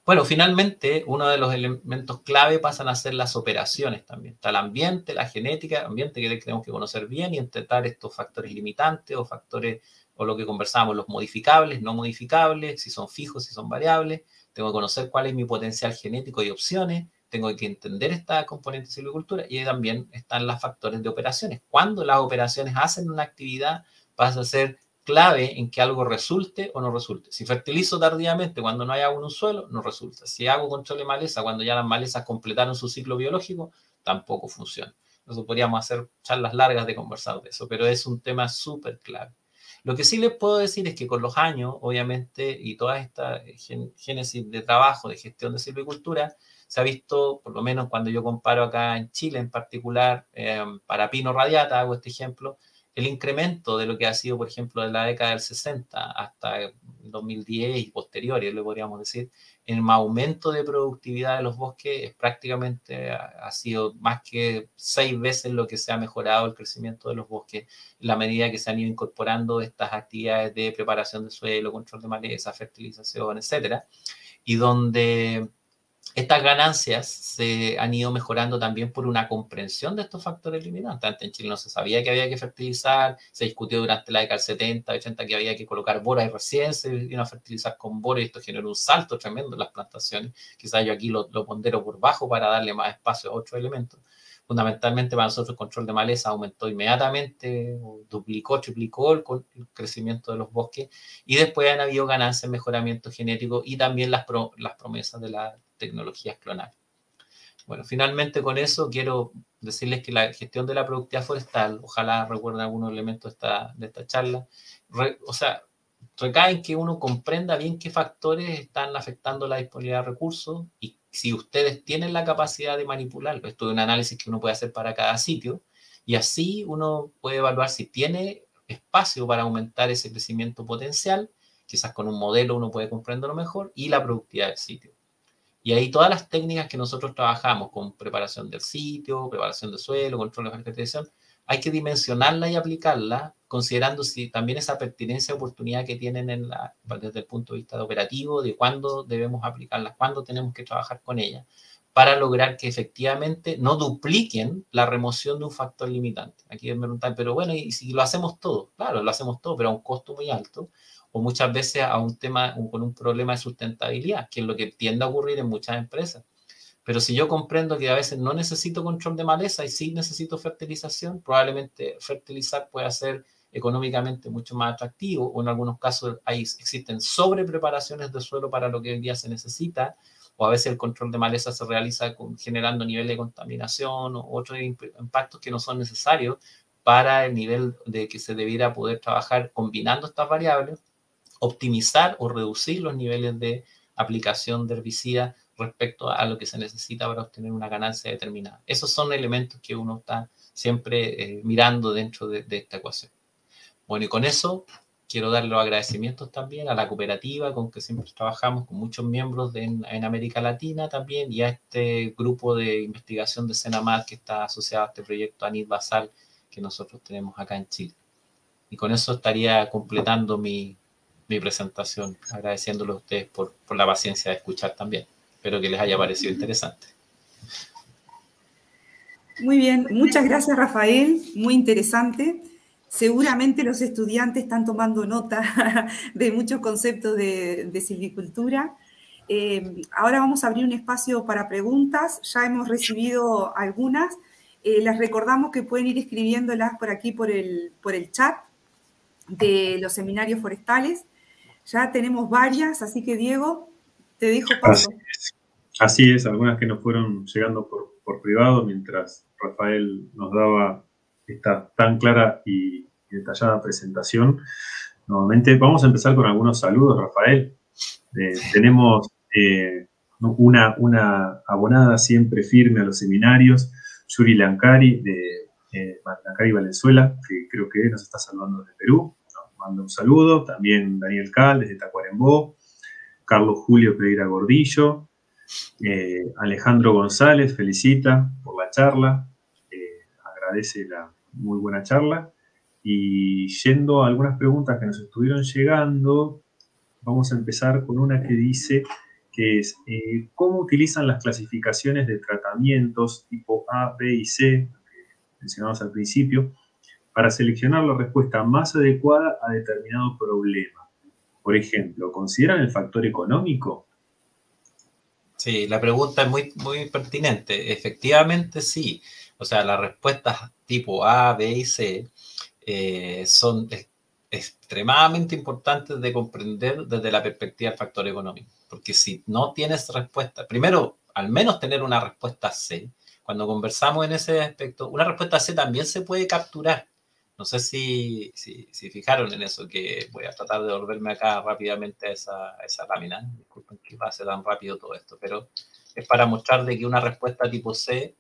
B: Bueno, finalmente, uno de los elementos clave pasan a ser las operaciones también. Está el ambiente, la genética, ambiente que tenemos que conocer bien y intentar estos factores limitantes o factores, o lo que conversábamos, los modificables, no modificables, si son fijos, si son variables. Tengo que conocer cuál es mi potencial genético y opciones. Tengo que entender esta componente de silvicultura y también están los factores de operaciones. Cuando las operaciones hacen una actividad, pasa a ser clave en que algo resulte o no resulte. Si fertilizo tardíamente cuando no hay agua en un suelo, no resulta. Si hago control de maleza cuando ya las malezas completaron su ciclo biológico, tampoco funciona. Nosotros podríamos hacer charlas largas de conversar de eso, pero es un tema súper clave. Lo que sí les puedo decir es que con los años, obviamente, y toda esta génesis de trabajo, de gestión de silvicultura, se ha visto, por lo menos cuando yo comparo acá en Chile en particular, para pino radiata, hago este ejemplo, el incremento de lo que ha sido, por ejemplo, de la década del 60 hasta 2010 y posteriores, le podríamos decir, el aumento de productividad de los bosques prácticamente ha sido más que 6 veces lo que se ha mejorado el crecimiento de los bosques en la medida que se han ido incorporando estas actividades de preparación de suelo, control de maleza, fertilización, etcétera, y donde estas ganancias se han ido mejorando también por una comprensión de estos factores limitantes. Antes en Chile no se sabía que había que fertilizar, se discutió durante la década del 70, 80 que había que colocar boras y recién se iban a fertilizar con boras y esto generó un salto tremendo en las plantaciones. Quizás yo aquí lo pondero por bajo para darle más espacio a otros elementos. Fundamentalmente para nosotros el control de maleza aumentó inmediatamente, duplicó, triplicó el crecimiento de los bosques y después han habido ganancias, mejoramiento genético y también las promesas de las tecnologías clonales. Bueno, finalmente con eso quiero decirles que la gestión de la productividad forestal, ojalá recuerden algunos elementos de esta charla, recae en que uno comprenda bien qué factores están afectando la disponibilidad de recursos y si ustedes tienen la capacidad de manipularlo. Esto es un análisis que uno puede hacer para cada sitio y así uno puede evaluar si tiene espacio para aumentar ese crecimiento potencial, quizás con un modelo uno puede comprenderlo mejor, y la productividad del sitio. Y ahí todas las técnicas que nosotros trabajamos con preparación del sitio, preparación del suelo, control de fertilización, hay que dimensionarla y aplicarla considerando si también esa pertinencia y oportunidad que tienen desde el punto de vista de operativo, de cuándo debemos aplicarlas, cuándo tenemos que trabajar con ellas, para lograr que efectivamente no dupliquen la remoción de un factor limitante. Aquí me preguntan, pero bueno, ¿y si lo hacemos todo? Claro, lo hacemos todo, pero a un costo muy alto, o muchas veces a un tema con un problema de sustentabilidad, que es lo que tiende a ocurrir en muchas empresas. Pero si yo comprendo que a veces no necesito control de maleza y sí necesito fertilización, probablemente fertilizar pueda ser económicamente mucho más atractivo, o en algunos casos existen sobrepreparaciones de suelo para lo que hoy día se necesita, o a veces el control de maleza se realiza generando niveles de contaminación o otros impactos que no son necesarios para el nivel de que se debiera poder trabajar combinando estas variables, optimizar o reducir los niveles de aplicación de herbicidas respecto a lo que se necesita para obtener una ganancia determinada. Esos son elementos que uno está siempre mirando dentro de esta ecuación. Bueno, y con eso quiero dar los agradecimientos también a la cooperativa con que siempre trabajamos, con muchos miembros en América Latina también, y a este grupo de investigación de Senamar que está asociado a este proyecto ANID Basal que nosotros tenemos acá en Chile. Y con eso estaría completando mi presentación, agradeciéndole a ustedes por la paciencia de escuchar también. Espero que les haya parecido interesante.
A: Muy bien, muchas gracias Rafael, muy interesante. Seguramente los estudiantes están tomando nota de muchos conceptos de silvicultura. Ahora vamos a abrir un espacio para preguntas. Ya hemos recibido algunas. Les recordamos que pueden ir escribiéndolas por aquí, por el chat de los seminarios forestales. Ya tenemos varias, así que Diego, te dejo paso.
C: Así es, algunas que nos fueron llegando por privado mientras Rafael nos daba esta tan clara y detallada presentación. Nuevamente, vamos a empezar con algunos saludos, Rafael. Tenemos una abonada siempre firme a los seminarios, Yuri Lancari, de Lancari Valenzuela, que creo que nos está saludando desde Perú. Nos manda un saludo. También Daniel Cal, desde Tacuarembó. Carlos Julio Pereira Gordillo. Alejandro González felicita por la charla, agradece la muy buena charla. Y yendo a algunas preguntas que nos estuvieron llegando, vamos a empezar con una que dice que es ¿cómo utilizan las clasificaciones de tratamientos tipo A, B y C, que mencionamos al principio, para seleccionar la respuesta más adecuada a determinado problema? Por ejemplo, ¿consideran el factor económico?
B: Sí, la pregunta es muy pertinente. Efectivamente, sí. O sea, las respuestas tipo A, B y C son extremadamente importantes de comprender desde la perspectiva del factor económico. Porque si no tienes respuesta, primero, al menos tener una respuesta C. Cuando conversamos en ese aspecto, una respuesta C también se puede capturar. No sé si fijaron en eso, que voy a tratar de volverme acá rápidamente a esa lámina. Disculpen que pase tan rápido todo esto, pero es para mostrar de que una respuesta tipo C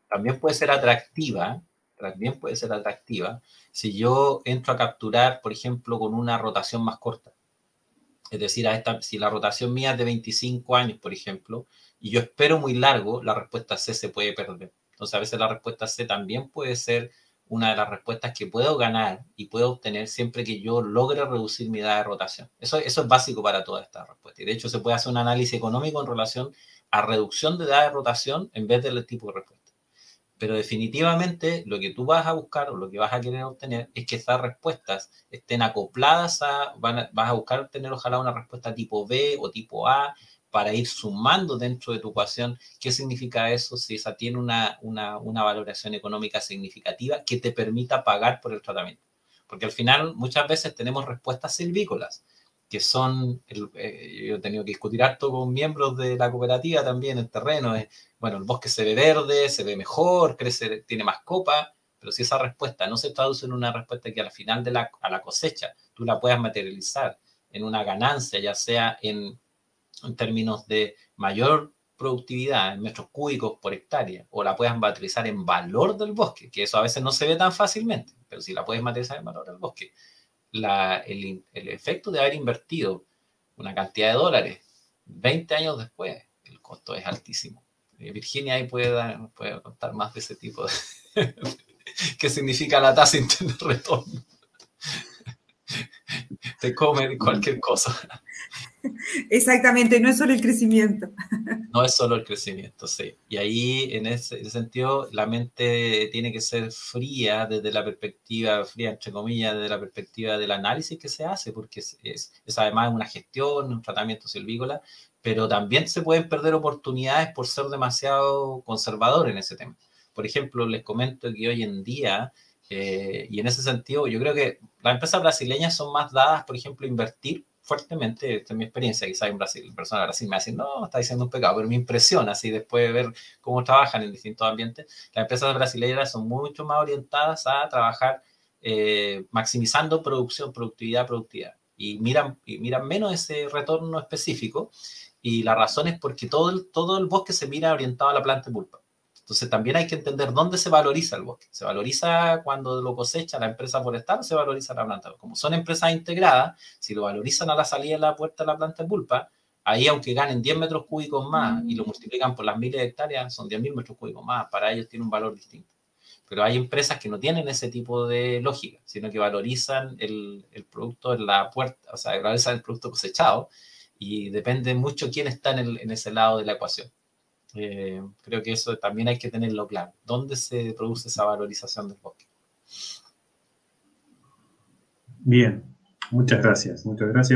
B: también puede ser atractiva, si yo entro a capturar, por ejemplo, con una rotación más corta. Es decir, si la rotación mía es de 25 años, por ejemplo, y yo espero muy largo, la respuesta C se puede perder. Entonces, a veces la respuesta C también puede ser una de las respuestas que puedo ganar y puedo obtener siempre que yo logre reducir mi edad de rotación. Eso es básico para toda esta respuesta. Y de hecho, se puede hacer un análisis económico en relación a reducción de edad de rotación en vez del tipo de respuesta. Pero definitivamente lo que tú vas a buscar o lo que vas a querer obtener es que estas respuestas estén acopladas vas a buscar obtener ojalá una respuesta tipo B o tipo A para ir sumando dentro de tu ecuación. ¿Qué significa eso? Si esa tiene una valoración económica significativa que te permita pagar por el tratamiento. Porque al final muchas veces tenemos respuestas silvícolas que son, yo he tenido que discutir harto con miembros de la cooperativa también en terreno, bueno, el bosque se ve verde, se ve mejor, crece, tiene más copa, pero si esa respuesta no se traduce en una respuesta que al final a la cosecha tú la puedas materializar en una ganancia, ya sea en términos de mayor productividad en metros cúbicos por hectárea, o la puedas materializar en valor del bosque, que eso a veces no se ve tan fácilmente, pero si la puedes materializar en valor del bosque, el efecto de haber invertido una cantidad de dólares 20 años después, el costo es altísimo. Virginia ahí puede contar más de ese tipo de qué significa la tasa interna de retorno. Te come cualquier cosa.
A: Exactamente, no es solo el crecimiento.
B: No es solo el crecimiento, sí. Y ahí, en ese sentido, la mente tiene que ser fría desde la perspectiva, fría entre comillas, desde la perspectiva del análisis que se hace, porque es además una gestión, un tratamiento silvícola, pero también se pueden perder oportunidades por ser demasiado conservador en ese tema. Por ejemplo, les comento que hoy en día, y en ese sentido, yo creo que las empresas brasileñas son más dadas, por ejemplo, a invertir fuertemente, esta es mi experiencia, quizás en Brasil, personas de Brasil me dicen, no, está diciendo un pecado, pero me impresiona, así después de ver cómo trabajan en distintos ambientes, las empresas brasileñas son mucho más orientadas a trabajar maximizando productividad, y miran menos ese retorno específico, y la razón es porque todo el bosque se mira orientado a la planta de pulpa. Entonces también hay que entender dónde se valoriza el bosque. ¿Se valoriza cuando lo cosecha la empresa forestal o se valoriza la planta? Como son empresas integradas, si lo valorizan a la salida de la puerta de la planta de pulpa, ahí aunque ganen 10 metros cúbicos más y lo multiplican por las miles de hectáreas, son 10.000 metros cúbicos más, para ellos tiene un valor distinto. Pero hay empresas que no tienen ese tipo de lógica, sino que valorizan el producto en la puerta, o sea, valorizan el producto cosechado, y depende mucho quién está en ese lado de la ecuación. Creo que eso también hay que tenerlo claro. ¿Dónde se produce esa valorización del bosque?
C: Bien, muchas gracias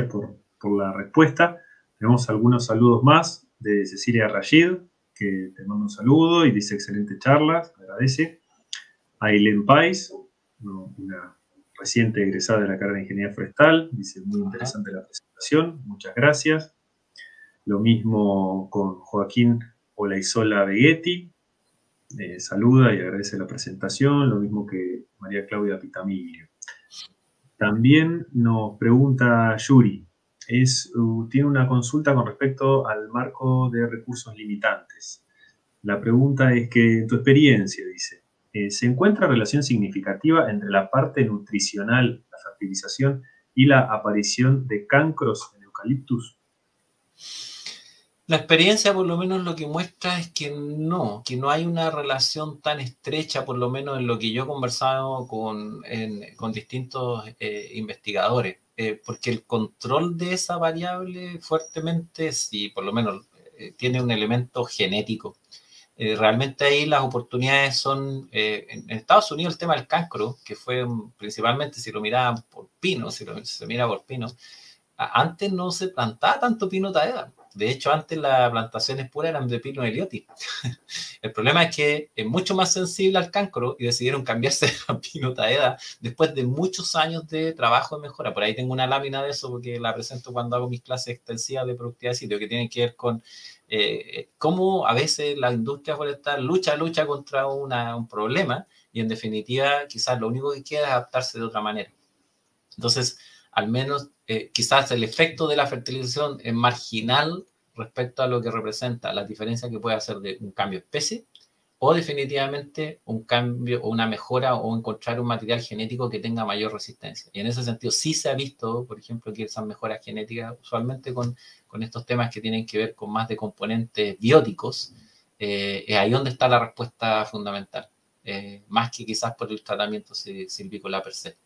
C: por la respuesta. Tenemos algunos saludos más de Cecilia Rashid, que te manda un saludo y dice excelente charla, agradece. Ailén Pais, una reciente egresada de la carrera de Ingeniería Forestal, dice muy interesante la presentación, muchas gracias. Lo mismo con Joaquín Olaizola Vegetti, saluda y agradece la presentación, lo mismo que María Claudia Pitamiglio. También nos pregunta Yuri, tiene una consulta con respecto al marco de recursos limitantes. La pregunta es que, en tu experiencia, dice, ¿se encuentra relación significativa entre la parte nutricional, la fertilización y la aparición de cancros en eucaliptus?
B: La experiencia por lo menos lo que muestra es que no hay una relación tan estrecha, por lo menos en lo que yo he conversado con distintos investigadores, porque el control de esa variable fuertemente, sí, por lo menos tiene un elemento genético. Realmente ahí las oportunidades son, en Estados Unidos el tema del cancro, que fue principalmente, si lo miraban por pino, si se mira por pino, antes no se plantaba tanto pino taeda. De hecho, antes las plantaciones puras eran de pino eliotis. El problema es que es mucho más sensible al cancro y decidieron cambiarse a pino taeda después de muchos años de trabajo de mejora. Por ahí tengo una lámina de eso porque la presento cuando hago mis clases extensivas de productividad de sitio, que tienen que ver con cómo a veces la industria forestal lucha contra un problema y en definitiva quizás lo único que queda es adaptarse de otra manera. Entonces, al menos quizás el efecto de la fertilización es marginal respecto a lo que representa la diferencia que puede hacer de un cambio de especie o definitivamente un cambio o una mejora o encontrar un material genético que tenga mayor resistencia. Y en ese sentido sí se ha visto, por ejemplo, que esas mejoras genéticas, usualmente con estos temas que tienen que ver con más de componentes bióticos, es ahí donde está la respuesta fundamental, más que quizás por el tratamiento silvícola per se.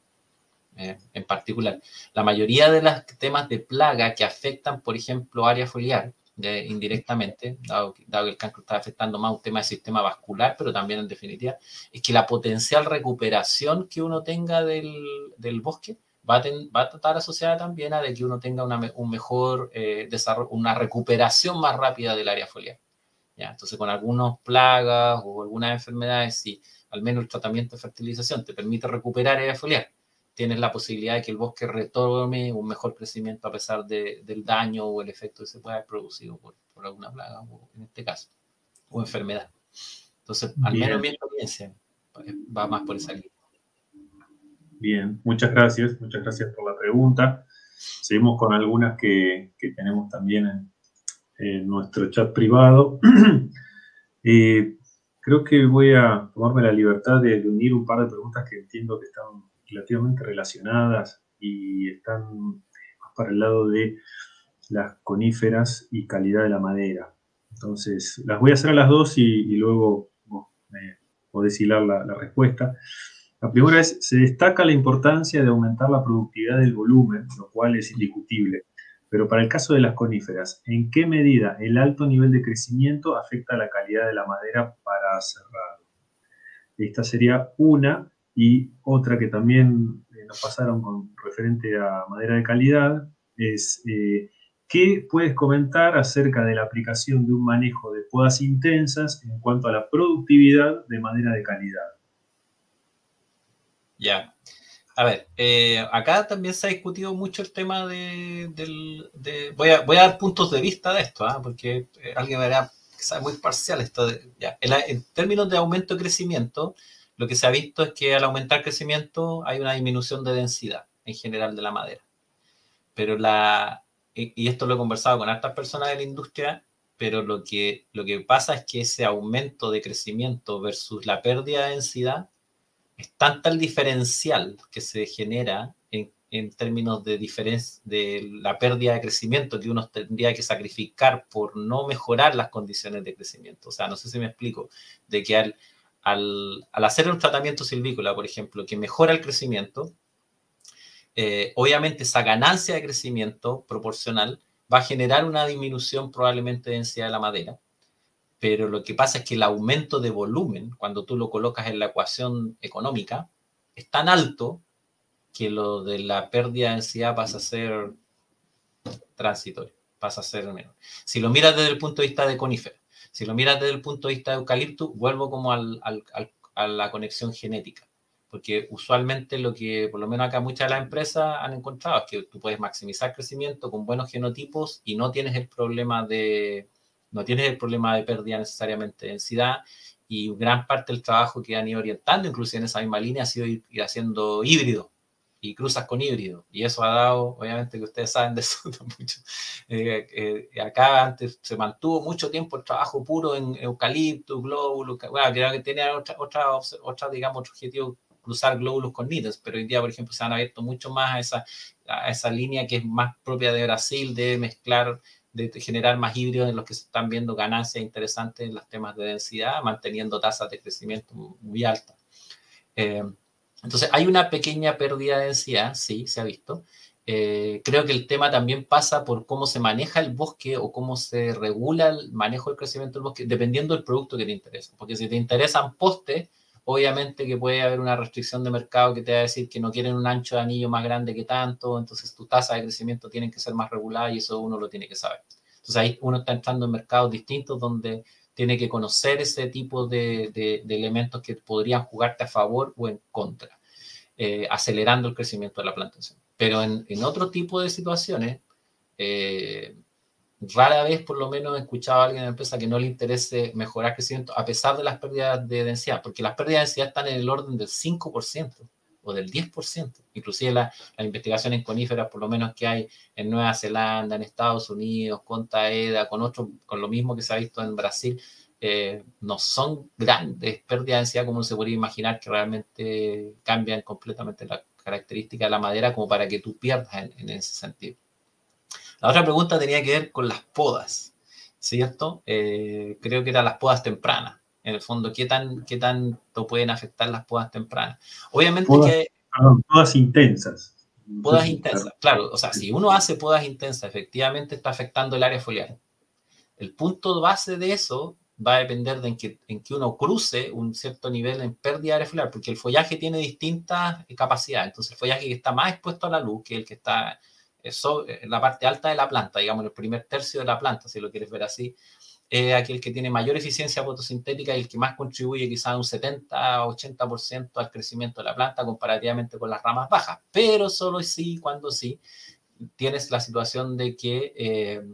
B: En particular, la mayoría de los temas de plaga que afectan, por ejemplo, área foliar indirectamente, dado que el cancro está afectando más un tema del sistema vascular, pero también en definitiva, es que la potencial recuperación que uno tenga del bosque va a estar asociada también a de que uno tenga un mejor desarrollo, una recuperación más rápida del área foliar. ¿Ya? Entonces, con algunas plagas o algunas enfermedades, si al menos el tratamiento de fertilización te permite recuperar área foliar, tienes la posibilidad de que el bosque retome un mejor crecimiento a pesar del daño o el efecto que se pueda haber producido por alguna plaga, o en este caso, o enfermedad. Entonces, al menos mi experiencia va más por esa línea.
C: Bien, muchas gracias por la pregunta. Seguimos con algunas que tenemos también en nuestro chat privado. Creo que voy a tomarme la libertad de unir un par de preguntas que entiendo que están relativamente relacionadas y están más para el lado de las coníferas y calidad de la madera. Entonces, las voy a hacer a las dos y luego podés hilar la respuesta. La primera es, se destaca la importancia de aumentar la productividad del volumen, lo cual es indiscutible. Pero para el caso de las coníferas, ¿en qué medida el alto nivel de crecimiento afecta la calidad de la madera para cerrado? Esta sería una. Y otra que también nos pasaron con referente a madera de calidad es, ¿qué puedes comentar acerca de la aplicación de un manejo de podas intensas en cuanto a la productividad de madera de calidad?
B: Ya. A ver, acá también se ha discutido mucho el tema voy a dar puntos de vista de esto, porque alguien verá que es muy parcial esto. En términos de aumento de crecimiento, lo que se ha visto es que al aumentar crecimiento hay una disminución de densidad en general de la madera. Pero y esto lo he conversado con hartas personas de la industria, pero lo que pasa es que ese aumento de crecimiento versus la pérdida de densidad es tanta el diferencial que se genera en términos de diferencia de la pérdida de crecimiento que uno tendría que sacrificar por no mejorar las condiciones de crecimiento. O sea, no sé si me explico, de que al hacer un tratamiento silvícola, por ejemplo, que mejora el crecimiento, obviamente esa ganancia de crecimiento proporcional va a generar una disminución probablemente de densidad de la madera, pero lo que pasa es que el aumento de volumen, cuando tú lo colocas en la ecuación económica, es tan alto que lo de la pérdida de densidad pasa a ser transitorio, pasa a ser menor. Si lo miras desde el punto de vista de conífera, si lo miras desde el punto de vista de eucalipto, vuelvo como a la conexión genética. Porque usualmente lo que, por lo menos acá muchas de las empresas han encontrado es que tú puedes maximizar crecimiento con buenos genotipos y no tienes el problema de pérdida necesariamente de densidad, y gran parte del trabajo que han ido orientando, inclusive en esa misma línea, ha sido ir haciendo híbrido y cruzas con híbrido, y eso ha dado, obviamente que ustedes saben de eso mucho. Acá antes se mantuvo mucho tiempo el trabajo puro en eucalipto, glóbulos, bueno, creo que tenía otra digamos, otro objetivo, cruzar glóbulos con nítidos, pero hoy día, por ejemplo, se han abierto mucho más a esa línea que es más propia de Brasil, de mezclar, de generar más híbridos en los que se están viendo ganancias interesantes en los temas de densidad, manteniendo tasas de crecimiento muy altas. Entonces, hay una pequeña pérdida de densidad, sí, se ha visto. Creo que el tema también pasa por cómo se maneja el bosque o cómo se regula el manejo del crecimiento del bosque, dependiendo del producto que te interesa. Porque si te interesan postes, obviamente que puede haber una restricción de mercado que te va a decir que no quieren un ancho de anillo más grande que tanto, entonces tu tasa de crecimiento tienen que ser más regulada y eso uno lo tiene que saber. Entonces ahí uno está entrando en mercados distintos donde tiene que conocer ese tipo de elementos que podrían jugarte a favor o en contra, acelerando el crecimiento de la plantación. Pero en otro tipo de situaciones, rara vez por lo menos he escuchado a alguien en la empresa que no le interese mejorar crecimiento a pesar de las pérdidas de densidad, porque las pérdidas de densidad están en el orden del 5% o del 10%. Inclusive la investigación en coníferas, por lo menos que hay en Nueva Zelanda, en Estados Unidos, con Taeda, con lo mismo que se ha visto en Brasil, no son grandes pérdidas de densidad como se podría imaginar, que realmente cambian completamente la característica de la madera como para que tú pierdas en ese sentido. La otra pregunta tenía que ver con las podas, ¿cierto? Creo que eran las podas tempranas. En el fondo, ¿qué tanto pueden afectar las podas tempranas? Obviamente
C: podas intensas.
B: Podas intensas, claro. O sea, si uno hace podas intensas, efectivamente está afectando el área foliar. El punto base de eso va a depender de en que uno cruce un cierto nivel en pérdida de área foliar, porque el follaje tiene distintas capacidades. Entonces, el follaje que está más expuesto a la luz, que el que está en la parte alta de la planta, digamos, en el primer tercio de la planta, si lo quieres ver así, es aquel que tiene mayor eficiencia fotosintética y el que más contribuye quizás un 70-80% al crecimiento de la planta comparativamente con las ramas bajas, pero solo sí cuando sí tienes la situación de que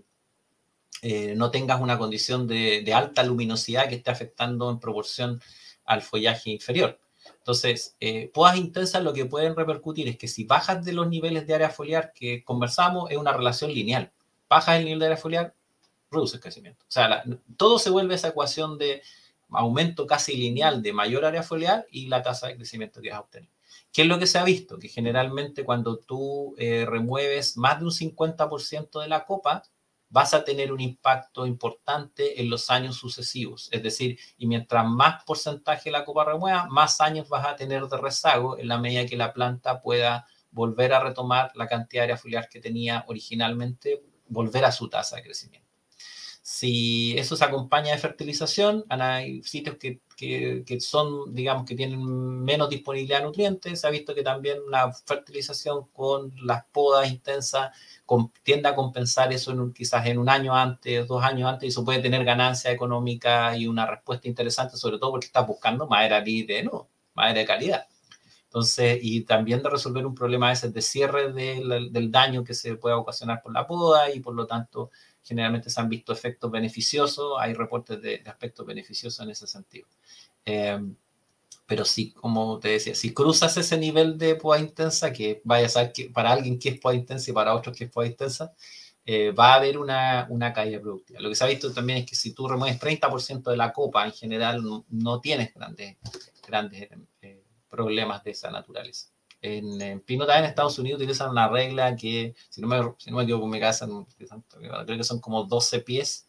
B: no tengas una condición de alta luminosidad que esté afectando en proporción al follaje inferior. Entonces, podas intensas lo que pueden repercutir es que si bajas de los niveles de área foliar que conversamos, es una relación lineal. Bajas el nivel de área foliar, reduces crecimiento. O sea, todo se vuelve esa ecuación de aumento casi lineal de mayor área foliar y la tasa de crecimiento que vas a obtener. ¿Qué es lo que se ha visto? Que generalmente cuando tú remueves más de un 50% de la copa, vas a tener un impacto importante en los años sucesivos. Es decir, y mientras más porcentaje de la copa remueva, más años vas a tener de rezago en la medida que la planta pueda volver a retomar la cantidad de área foliar que tenía originalmente, volver a su tasa de crecimiento. Si eso se acompaña de fertilización, hay sitios que son, digamos, que tienen menos disponibilidad de nutrientes. Se ha visto que también la fertilización con las podas intensas tiende a compensar eso quizás en un año antes, 2 años antes, y eso puede tener ganancia económica y una respuesta interesante, sobre todo porque estás buscando madera madera de calidad. Entonces, y también de resolver un problema a veces de cierre del daño que se pueda ocasionar por la poda, y por lo tanto generalmente se han visto efectos beneficiosos, hay reportes de aspectos beneficiosos en ese sentido. Pero sí, como te decía, si cruzas ese nivel de poda intensa, que vaya a saber que para alguien que es poda intensa y para otros que es poda intensa, va a haber una caída productiva. Lo que se ha visto también es que si tú remueves 30% de la copa, en general no tienes grandes problemas de esa naturaleza. En pino en Estados Unidos utilizan una regla que, si no me equivoco, me casan, creo que son como 12 pies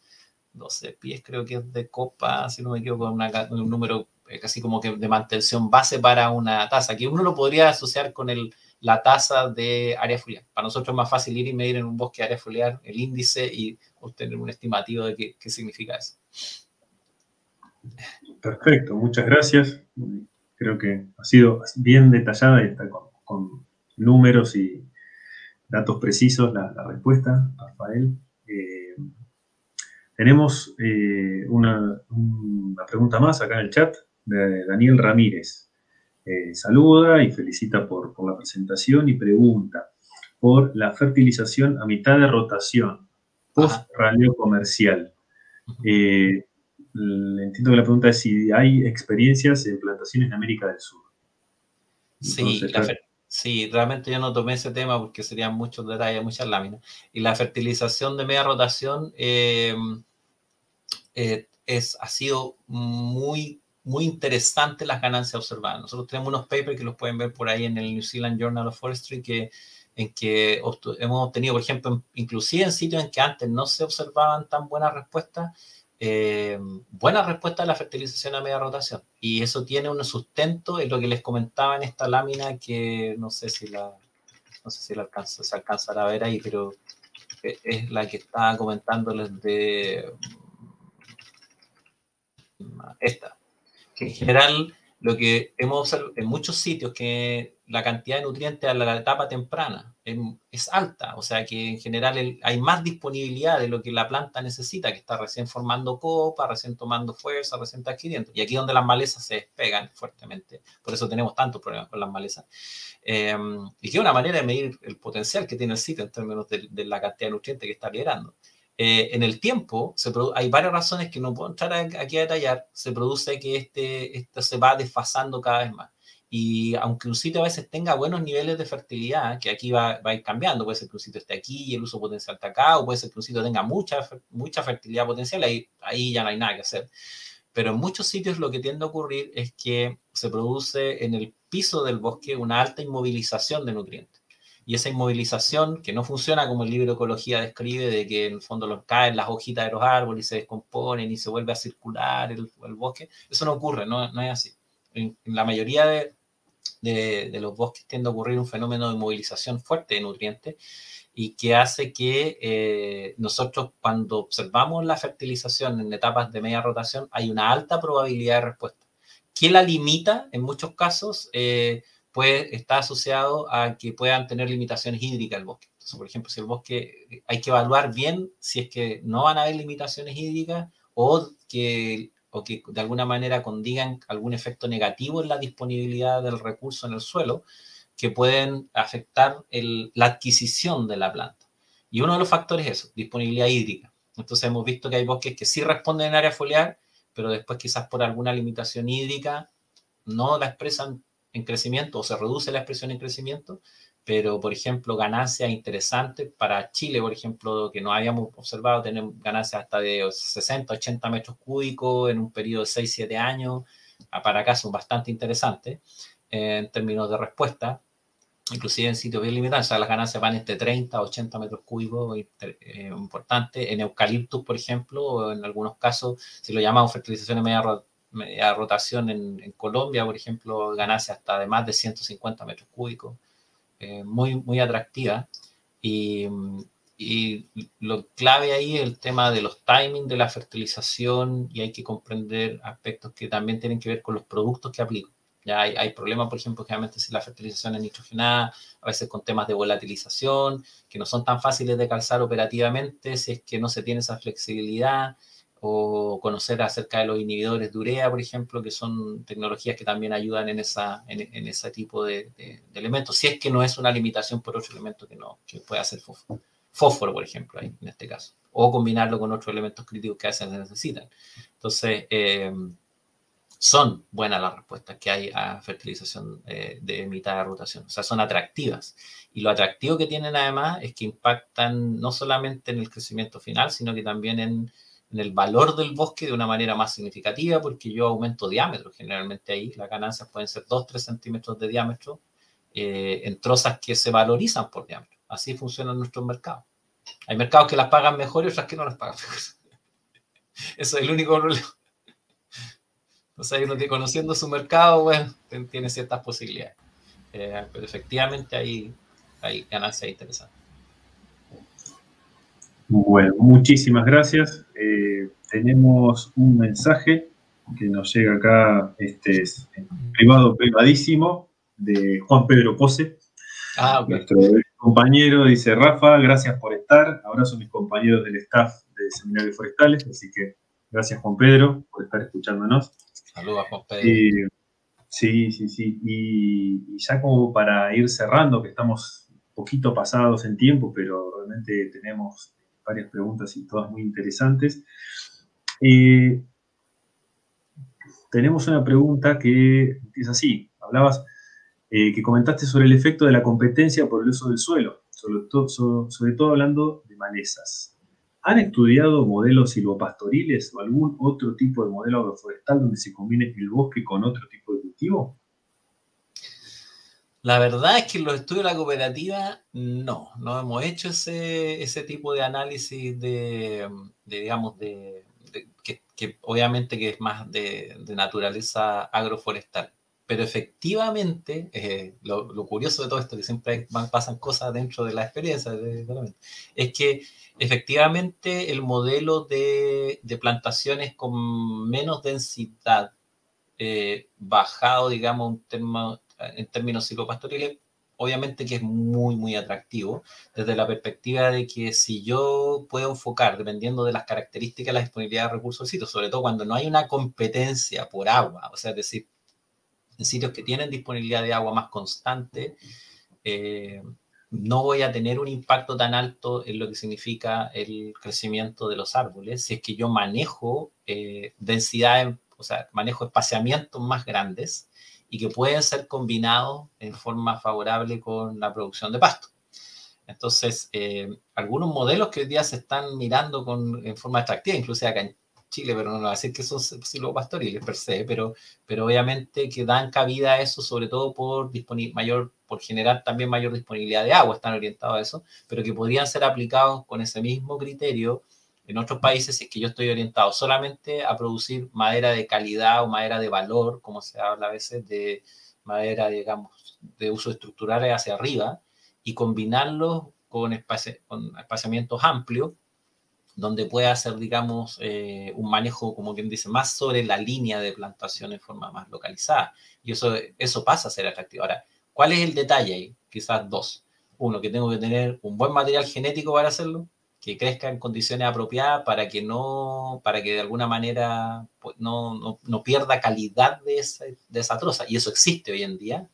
B: creo que es de copa, si no me equivoco, un número casi como que de mantención base para una tasa, que uno lo podría asociar con la tasa de área foliar. Para nosotros es más fácil ir y medir en un bosque área foliar el índice y obtener un estimativo de qué significa eso.
C: Perfecto, muchas gracias. Creo que ha sido bien detallada y está con números y datos precisos la respuesta, Rafael. Tenemos una pregunta más acá en el chat de Daniel Ramírez. Saluda y felicita por la presentación y pregunta por la fertilización a mitad de rotación, post-raleo comercial. Entiendo que la pregunta es si hay experiencias en plantaciones en América del Sur.
B: Sí, realmente yo no tomé ese tema porque serían muchos detalles, muchas láminas. Y la fertilización de media rotación ha sido muy interesante las ganancias observadas. Nosotros tenemos unos papers que los pueden ver por ahí en el New Zealand Journal of Forestry en que hemos obtenido, por ejemplo, inclusive en sitios en que antes no se observaban tan buenas respuestas, a la fertilización a media rotación. Y eso tiene un sustento en lo que les comentaba en esta lámina, que no sé si se alcanzará a ver ahí, pero es la que estaba comentándoles de esta. Que en general lo que hemos observado en muchos sitios, que la cantidad de nutrientes a la etapa temprana es alta, o sea que en general hay más disponibilidad de lo que la planta necesita, que está recién formando copa, recién tomando fuerza, recién está adquiriendo. Y aquí donde las malezas se despegan fuertemente, por eso tenemos tantos problemas con las malezas. Y que es una manera de medir el potencial que tiene el sitio en términos de la cantidad de nutrientes que está liberando. En el tiempo, hay varias razones que no puedo entrar aquí a detallar. Se produce que esto se va desfasando cada vez más. Y aunque un sitio a veces tenga buenos niveles de fertilidad, que aquí va a ir cambiando, puede ser que un sitio esté aquí y el uso potencial está acá, o puede ser que un sitio tenga mucha fertilidad potencial, ahí ya no hay nada que hacer. Pero en muchos sitios lo que tiende a ocurrir es que se produce en el piso del bosque una alta inmovilización de nutrientes. Y esa inmovilización, que no funciona como el libro de Ecología describe, de que en el fondo caen las hojitas de los árboles y se descomponen y se vuelve a circular el bosque, eso no ocurre, no es así. En la mayoría de los bosques tiende a ocurrir un fenómeno de inmovilización fuerte de nutrientes y que hace que nosotros, cuando observamos la fertilización en etapas de media rotación, hay una alta probabilidad de respuesta. ¿Qué la limita? En muchos casos está asociado a que puedan tener limitaciones hídricas el bosque. Entonces, por ejemplo, si el bosque, hay que evaluar bien si es que no van a haber limitaciones hídricas o que de alguna manera condigan algún efecto negativo en la disponibilidad del recurso en el suelo, que pueden afectar la adquisición de la planta. Y uno de los factores es eso, disponibilidad hídrica. Entonces hemos visto que hay bosques que sí responden en área foliar, pero después quizás por alguna limitación hídrica no la expresan en crecimiento o se reduce la expresión en crecimiento, pero, por ejemplo, ganancias interesantes para Chile, por ejemplo, que no habíamos observado, tenemos ganancias hasta de 60, 80 metros cúbicos en un periodo de 6, 7 años, para acá son bastante interesantes en términos de respuesta, inclusive en sitios bien limitados, o sea, las ganancias van entre 30 a 80 metros cúbicos, importante. En eucaliptus, por ejemplo, en algunos casos, si lo llamamos fertilización de media rotación en Colombia, por ejemplo, ganancias hasta de más de 150 metros cúbicos, muy atractiva. Y lo clave ahí es el tema de los timings de la fertilización, y hay que comprender aspectos que también tienen que ver con los productos que aplico. Ya hay problemas, por ejemplo, generalmente si la fertilización es nitrogenada, a veces con temas de volatilización, que no son tan fáciles de calzar operativamente si es que no se tiene esa flexibilidad, o conocer acerca de los inhibidores de urea, por ejemplo, que son tecnologías que también ayudan en ese tipo de elementos, si es que no es una limitación por otro elemento que pueda ser fósforo. Fósforo, por ejemplo, ahí, en este caso, o combinarlo con otros elementos críticos que a veces se necesitan. Entonces, son buenas las respuestas que hay a fertilización de mitad de rotación, o sea, son atractivas. Y lo atractivo que tienen además es que impactan no solamente en el crecimiento final, sino que también en el valor del bosque de una manera más significativa, porque yo aumento diámetro. Generalmente ahí las ganancias pueden ser 2-3 centímetros de diámetro en trozas que se valorizan por diámetro. Así funcionan nuestros mercados. Hay mercados que las pagan mejor y otras que no las pagan mejor. Eso es el único problema. Entonces, uno que conociendo su mercado, bueno, tiene ciertas posibilidades. Pero efectivamente hay ganancias interesantes.
C: Bueno, muchísimas gracias. Tenemos un mensaje que nos llega acá, privadísimo, de Juan Pedro Pose.
B: Ah, ok.
C: Nuestro compañero dice, Rafa, gracias por estar. Abrazo a mis compañeros del staff de Seminarios Forestales. Así que gracias, Juan Pedro, por estar escuchándonos.
B: Saludos, Juan Pedro.
C: Sí, sí, sí. Y ya como para ir cerrando, que estamos un poquito pasados en tiempo, pero realmente tenemos varias preguntas y todas muy interesantes. Tenemos una pregunta que es así. Hablabas, que comentaste sobre el efecto de la competencia por el uso del suelo, sobre todo hablando de malezas. ¿Han estudiado modelos silvopastoriles o algún otro tipo de modelo agroforestal donde se combine el bosque con otro tipo de cultivo?
B: La verdad es que en los estudios de la cooperativa no hemos hecho ese tipo de análisis digamos, que obviamente que es más de naturaleza agroforestal. Pero efectivamente, lo curioso de todo esto, que siempre pasan cosas dentro de la experiencia, es que efectivamente el modelo de plantaciones con menos densidad, bajado, digamos, en términos silvopastoriles, obviamente que es muy, muy atractivo desde la perspectiva de que si yo puedo enfocar, dependiendo de las características de la disponibilidad de recursos del sitio, sobre todo cuando no hay una competencia por agua, o sea, es decir, en sitios que tienen disponibilidad de agua más constante, no voy a tener un impacto tan alto en lo que significa el crecimiento de los árboles si es que yo manejo densidades, o sea, manejo espaciamientos más grandes y que pueden ser combinados en forma favorable con la producción de pasto. Entonces, algunos modelos que hoy día se están mirando en forma atractiva, incluso acá en Chile, pero no va a decir que son silvopastoriles per se, pero obviamente que dan cabida a eso, sobre todo por generar también mayor disponibilidad de agua, están orientados a eso, pero que podrían ser aplicados con ese mismo criterio en otros países si es que yo estoy orientado solamente a producir madera de calidad o madera de valor, como se habla a veces de madera, digamos, de uso estructural hacia arriba, y combinarlos con espaciamientos amplios, donde pueda hacer, digamos, un manejo, como quien dice, más sobre la línea de plantación en forma más localizada. Y eso pasa a ser atractivo. Ahora, ¿cuál es el detalle ahí? Quizás dos. Uno, que tengo que tener un buen material genético para hacerlo, que crezca en condiciones apropiadas para que de alguna manera pues, no pierda calidad de esa troza. Y eso existe hoy en día.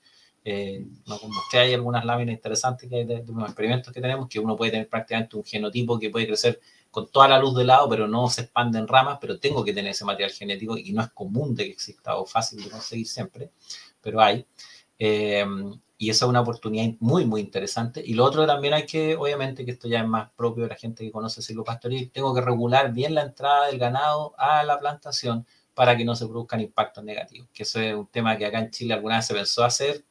B: Nos mostré ahí algunas láminas interesantes que hay de unos experimentos que tenemos, que uno puede tener prácticamente un genotipo que puede crecer con toda la luz de lado, pero no se expande en ramas, pero tengo que tener ese material genético y no es común de que exista o fácil de conseguir siempre, pero hay. Y esa es una oportunidad muy, muy interesante. Y lo otro también hay que, obviamente, que esto ya es más propio de la gente que conoce el silvopastoril, tengo que regular bien la entrada del ganado a la plantación para que no se produzcan impactos negativos, que eso es un tema que acá en Chile alguna vez se pensó hacer,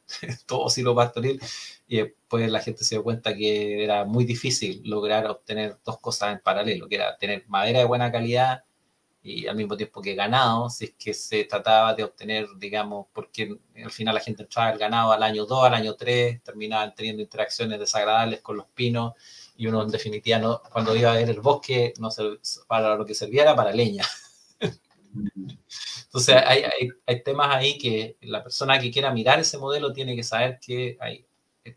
B: todo silvopastoril, y después la gente se dio cuenta que era muy difícil lograr obtener dos cosas en paralelo, que era tener madera de buena calidad y al mismo tiempo que ganado, si es que se trataba de obtener, digamos, porque al final la gente entraba el ganado al año 2, al año 3, terminaban teniendo interacciones desagradables con los pinos, y uno en definitiva, cuando iba a ver el bosque, no para lo que servía era para leña. Entonces hay temas ahí que la persona que quiera mirar ese modelo tiene que saber que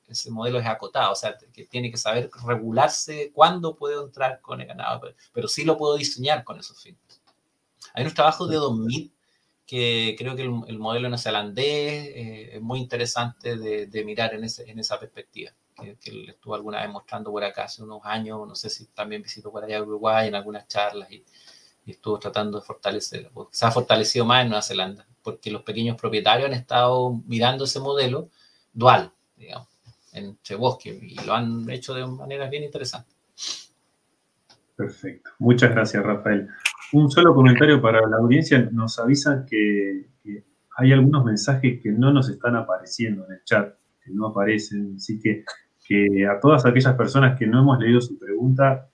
B: ese modelo es acotado, o sea, que tiene que saber regularse cuándo puedo entrar con el ganado, pero sí lo puedo diseñar con esos fines. Hay unos trabajos de 2000 que creo que el modelo neozelandés es muy interesante de mirar en esa perspectiva, que él estuvo alguna vez mostrando por acá hace unos años, no sé si también visitó por allá Uruguay en algunas charlas y estuvo tratando de fortalecer, se ha fortalecido más en Nueva Zelanda, porque los pequeños propietarios han estado mirando ese modelo dual, digamos, entre bosques, y lo han hecho de manera bien interesante.
C: Perfecto. Muchas gracias, Rafael. Un solo comentario para la audiencia. Nos avisan que hay algunos mensajes que no nos están apareciendo en el chat, que no aparecen. Así que a todas aquellas personas que no hemos leído su pregunta,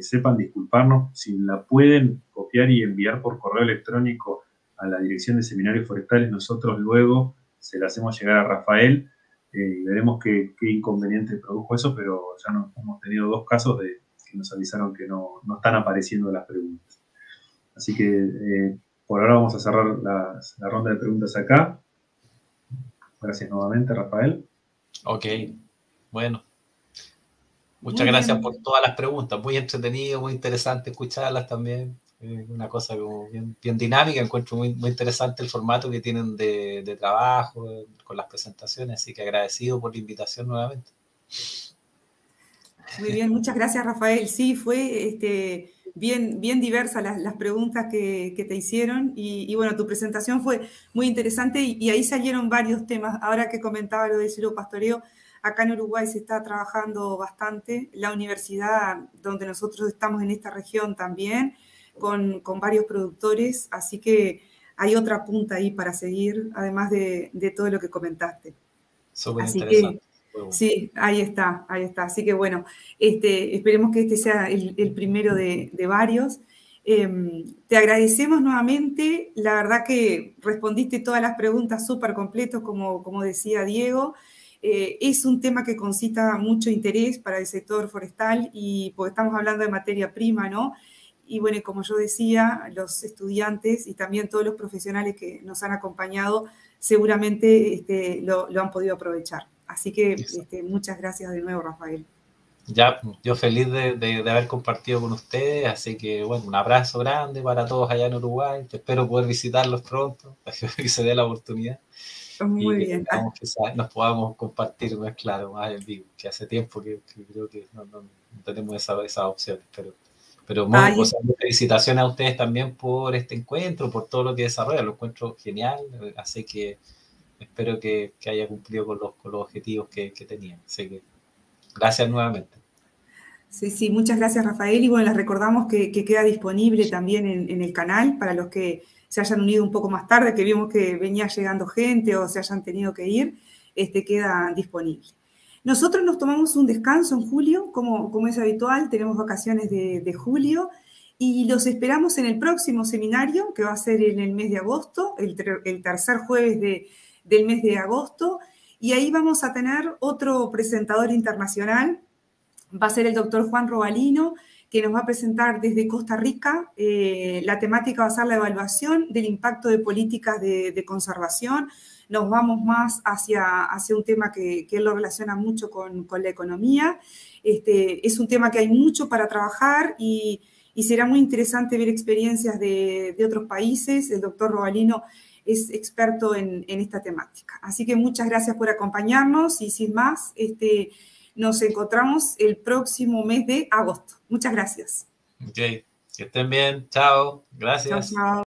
C: sepan disculparnos. Si la pueden copiar y enviar por correo electrónico a la dirección de Seminarios Forestales, nosotros luego se la hacemos llegar a Rafael y veremos qué inconveniente produjo eso, pero ya hemos tenido 2 casos que nos avisaron que no están apareciendo las preguntas. Así que por ahora vamos a cerrar la ronda de preguntas acá. Gracias nuevamente, Rafael.
B: Ok. Bueno, muchas gracias por todas las preguntas. Muy entretenido, muy interesante escucharlas también. Una cosa como bien dinámica. Encuentro muy interesante el formato que tienen de trabajo con las presentaciones. Así que agradecido por la invitación nuevamente.
A: Muy bien, muchas gracias, Rafael. Sí, fue bien diversas las preguntas que te hicieron y bueno, tu presentación fue muy interesante y ahí salieron varios temas. Ahora que comentaba lo del silvopastoreo, acá en Uruguay se está trabajando bastante. La universidad donde nosotros estamos en esta región también, con varios productores, así que hay otra punta ahí para seguir, además de todo lo que comentaste.
B: Súper
A: Así
B: interesante.
A: que sí, ahí está. Así que bueno, esperemos que este sea el primero de varios. Te agradecemos nuevamente. La verdad que respondiste todas las preguntas súper completos, como decía Diego. Es un tema que concita mucho interés para el sector forestal y porque estamos hablando de materia prima, ¿no? Y bueno, como yo decía, los estudiantes y también todos los profesionales que nos han acompañado seguramente lo han podido aprovechar. Así que muchas gracias de nuevo, Rafael.
B: Ya, yo feliz de haber compartido con ustedes, así que bueno, un abrazo grande para todos allá en Uruguay. Espero poder visitarlos pronto, que se dé la oportunidad.
A: Muy
B: y
A: bien.
B: que nos podamos compartir más claro, más en vivo, que hace tiempo que creo que no tenemos esas opciones, pero muchas felicitaciones a ustedes también por este encuentro, por todo lo que desarrollan, lo encuentro genial, así que espero que haya cumplido con los objetivos que tenían, así que gracias nuevamente.
A: Sí, muchas gracias, Rafael, y bueno, les recordamos que queda disponible también en el canal para los que se hayan unido un poco más tarde, que vimos que venía llegando gente o se hayan tenido que ir, queda disponible. Nosotros nos tomamos un descanso en julio, como es habitual, tenemos vacaciones de julio y los esperamos en el próximo seminario, que va a ser en el mes de agosto, el tercer jueves del mes de agosto, y ahí vamos a tener otro presentador internacional. Va a ser el doctor Juan Robalino, que nos va a presentar desde Costa Rica. La temática va a ser la evaluación del impacto de políticas de conservación. Nos vamos más hacia un tema que él lo relaciona mucho con la economía. Es un tema que hay mucho para trabajar y será muy interesante ver experiencias de otros países. El doctor Robalino es experto en esta temática. Así que muchas gracias por acompañarnos y sin más, nos encontramos el próximo mes de agosto. Muchas gracias.
B: Ok, que estén bien. Chao. Gracias.
A: Chao.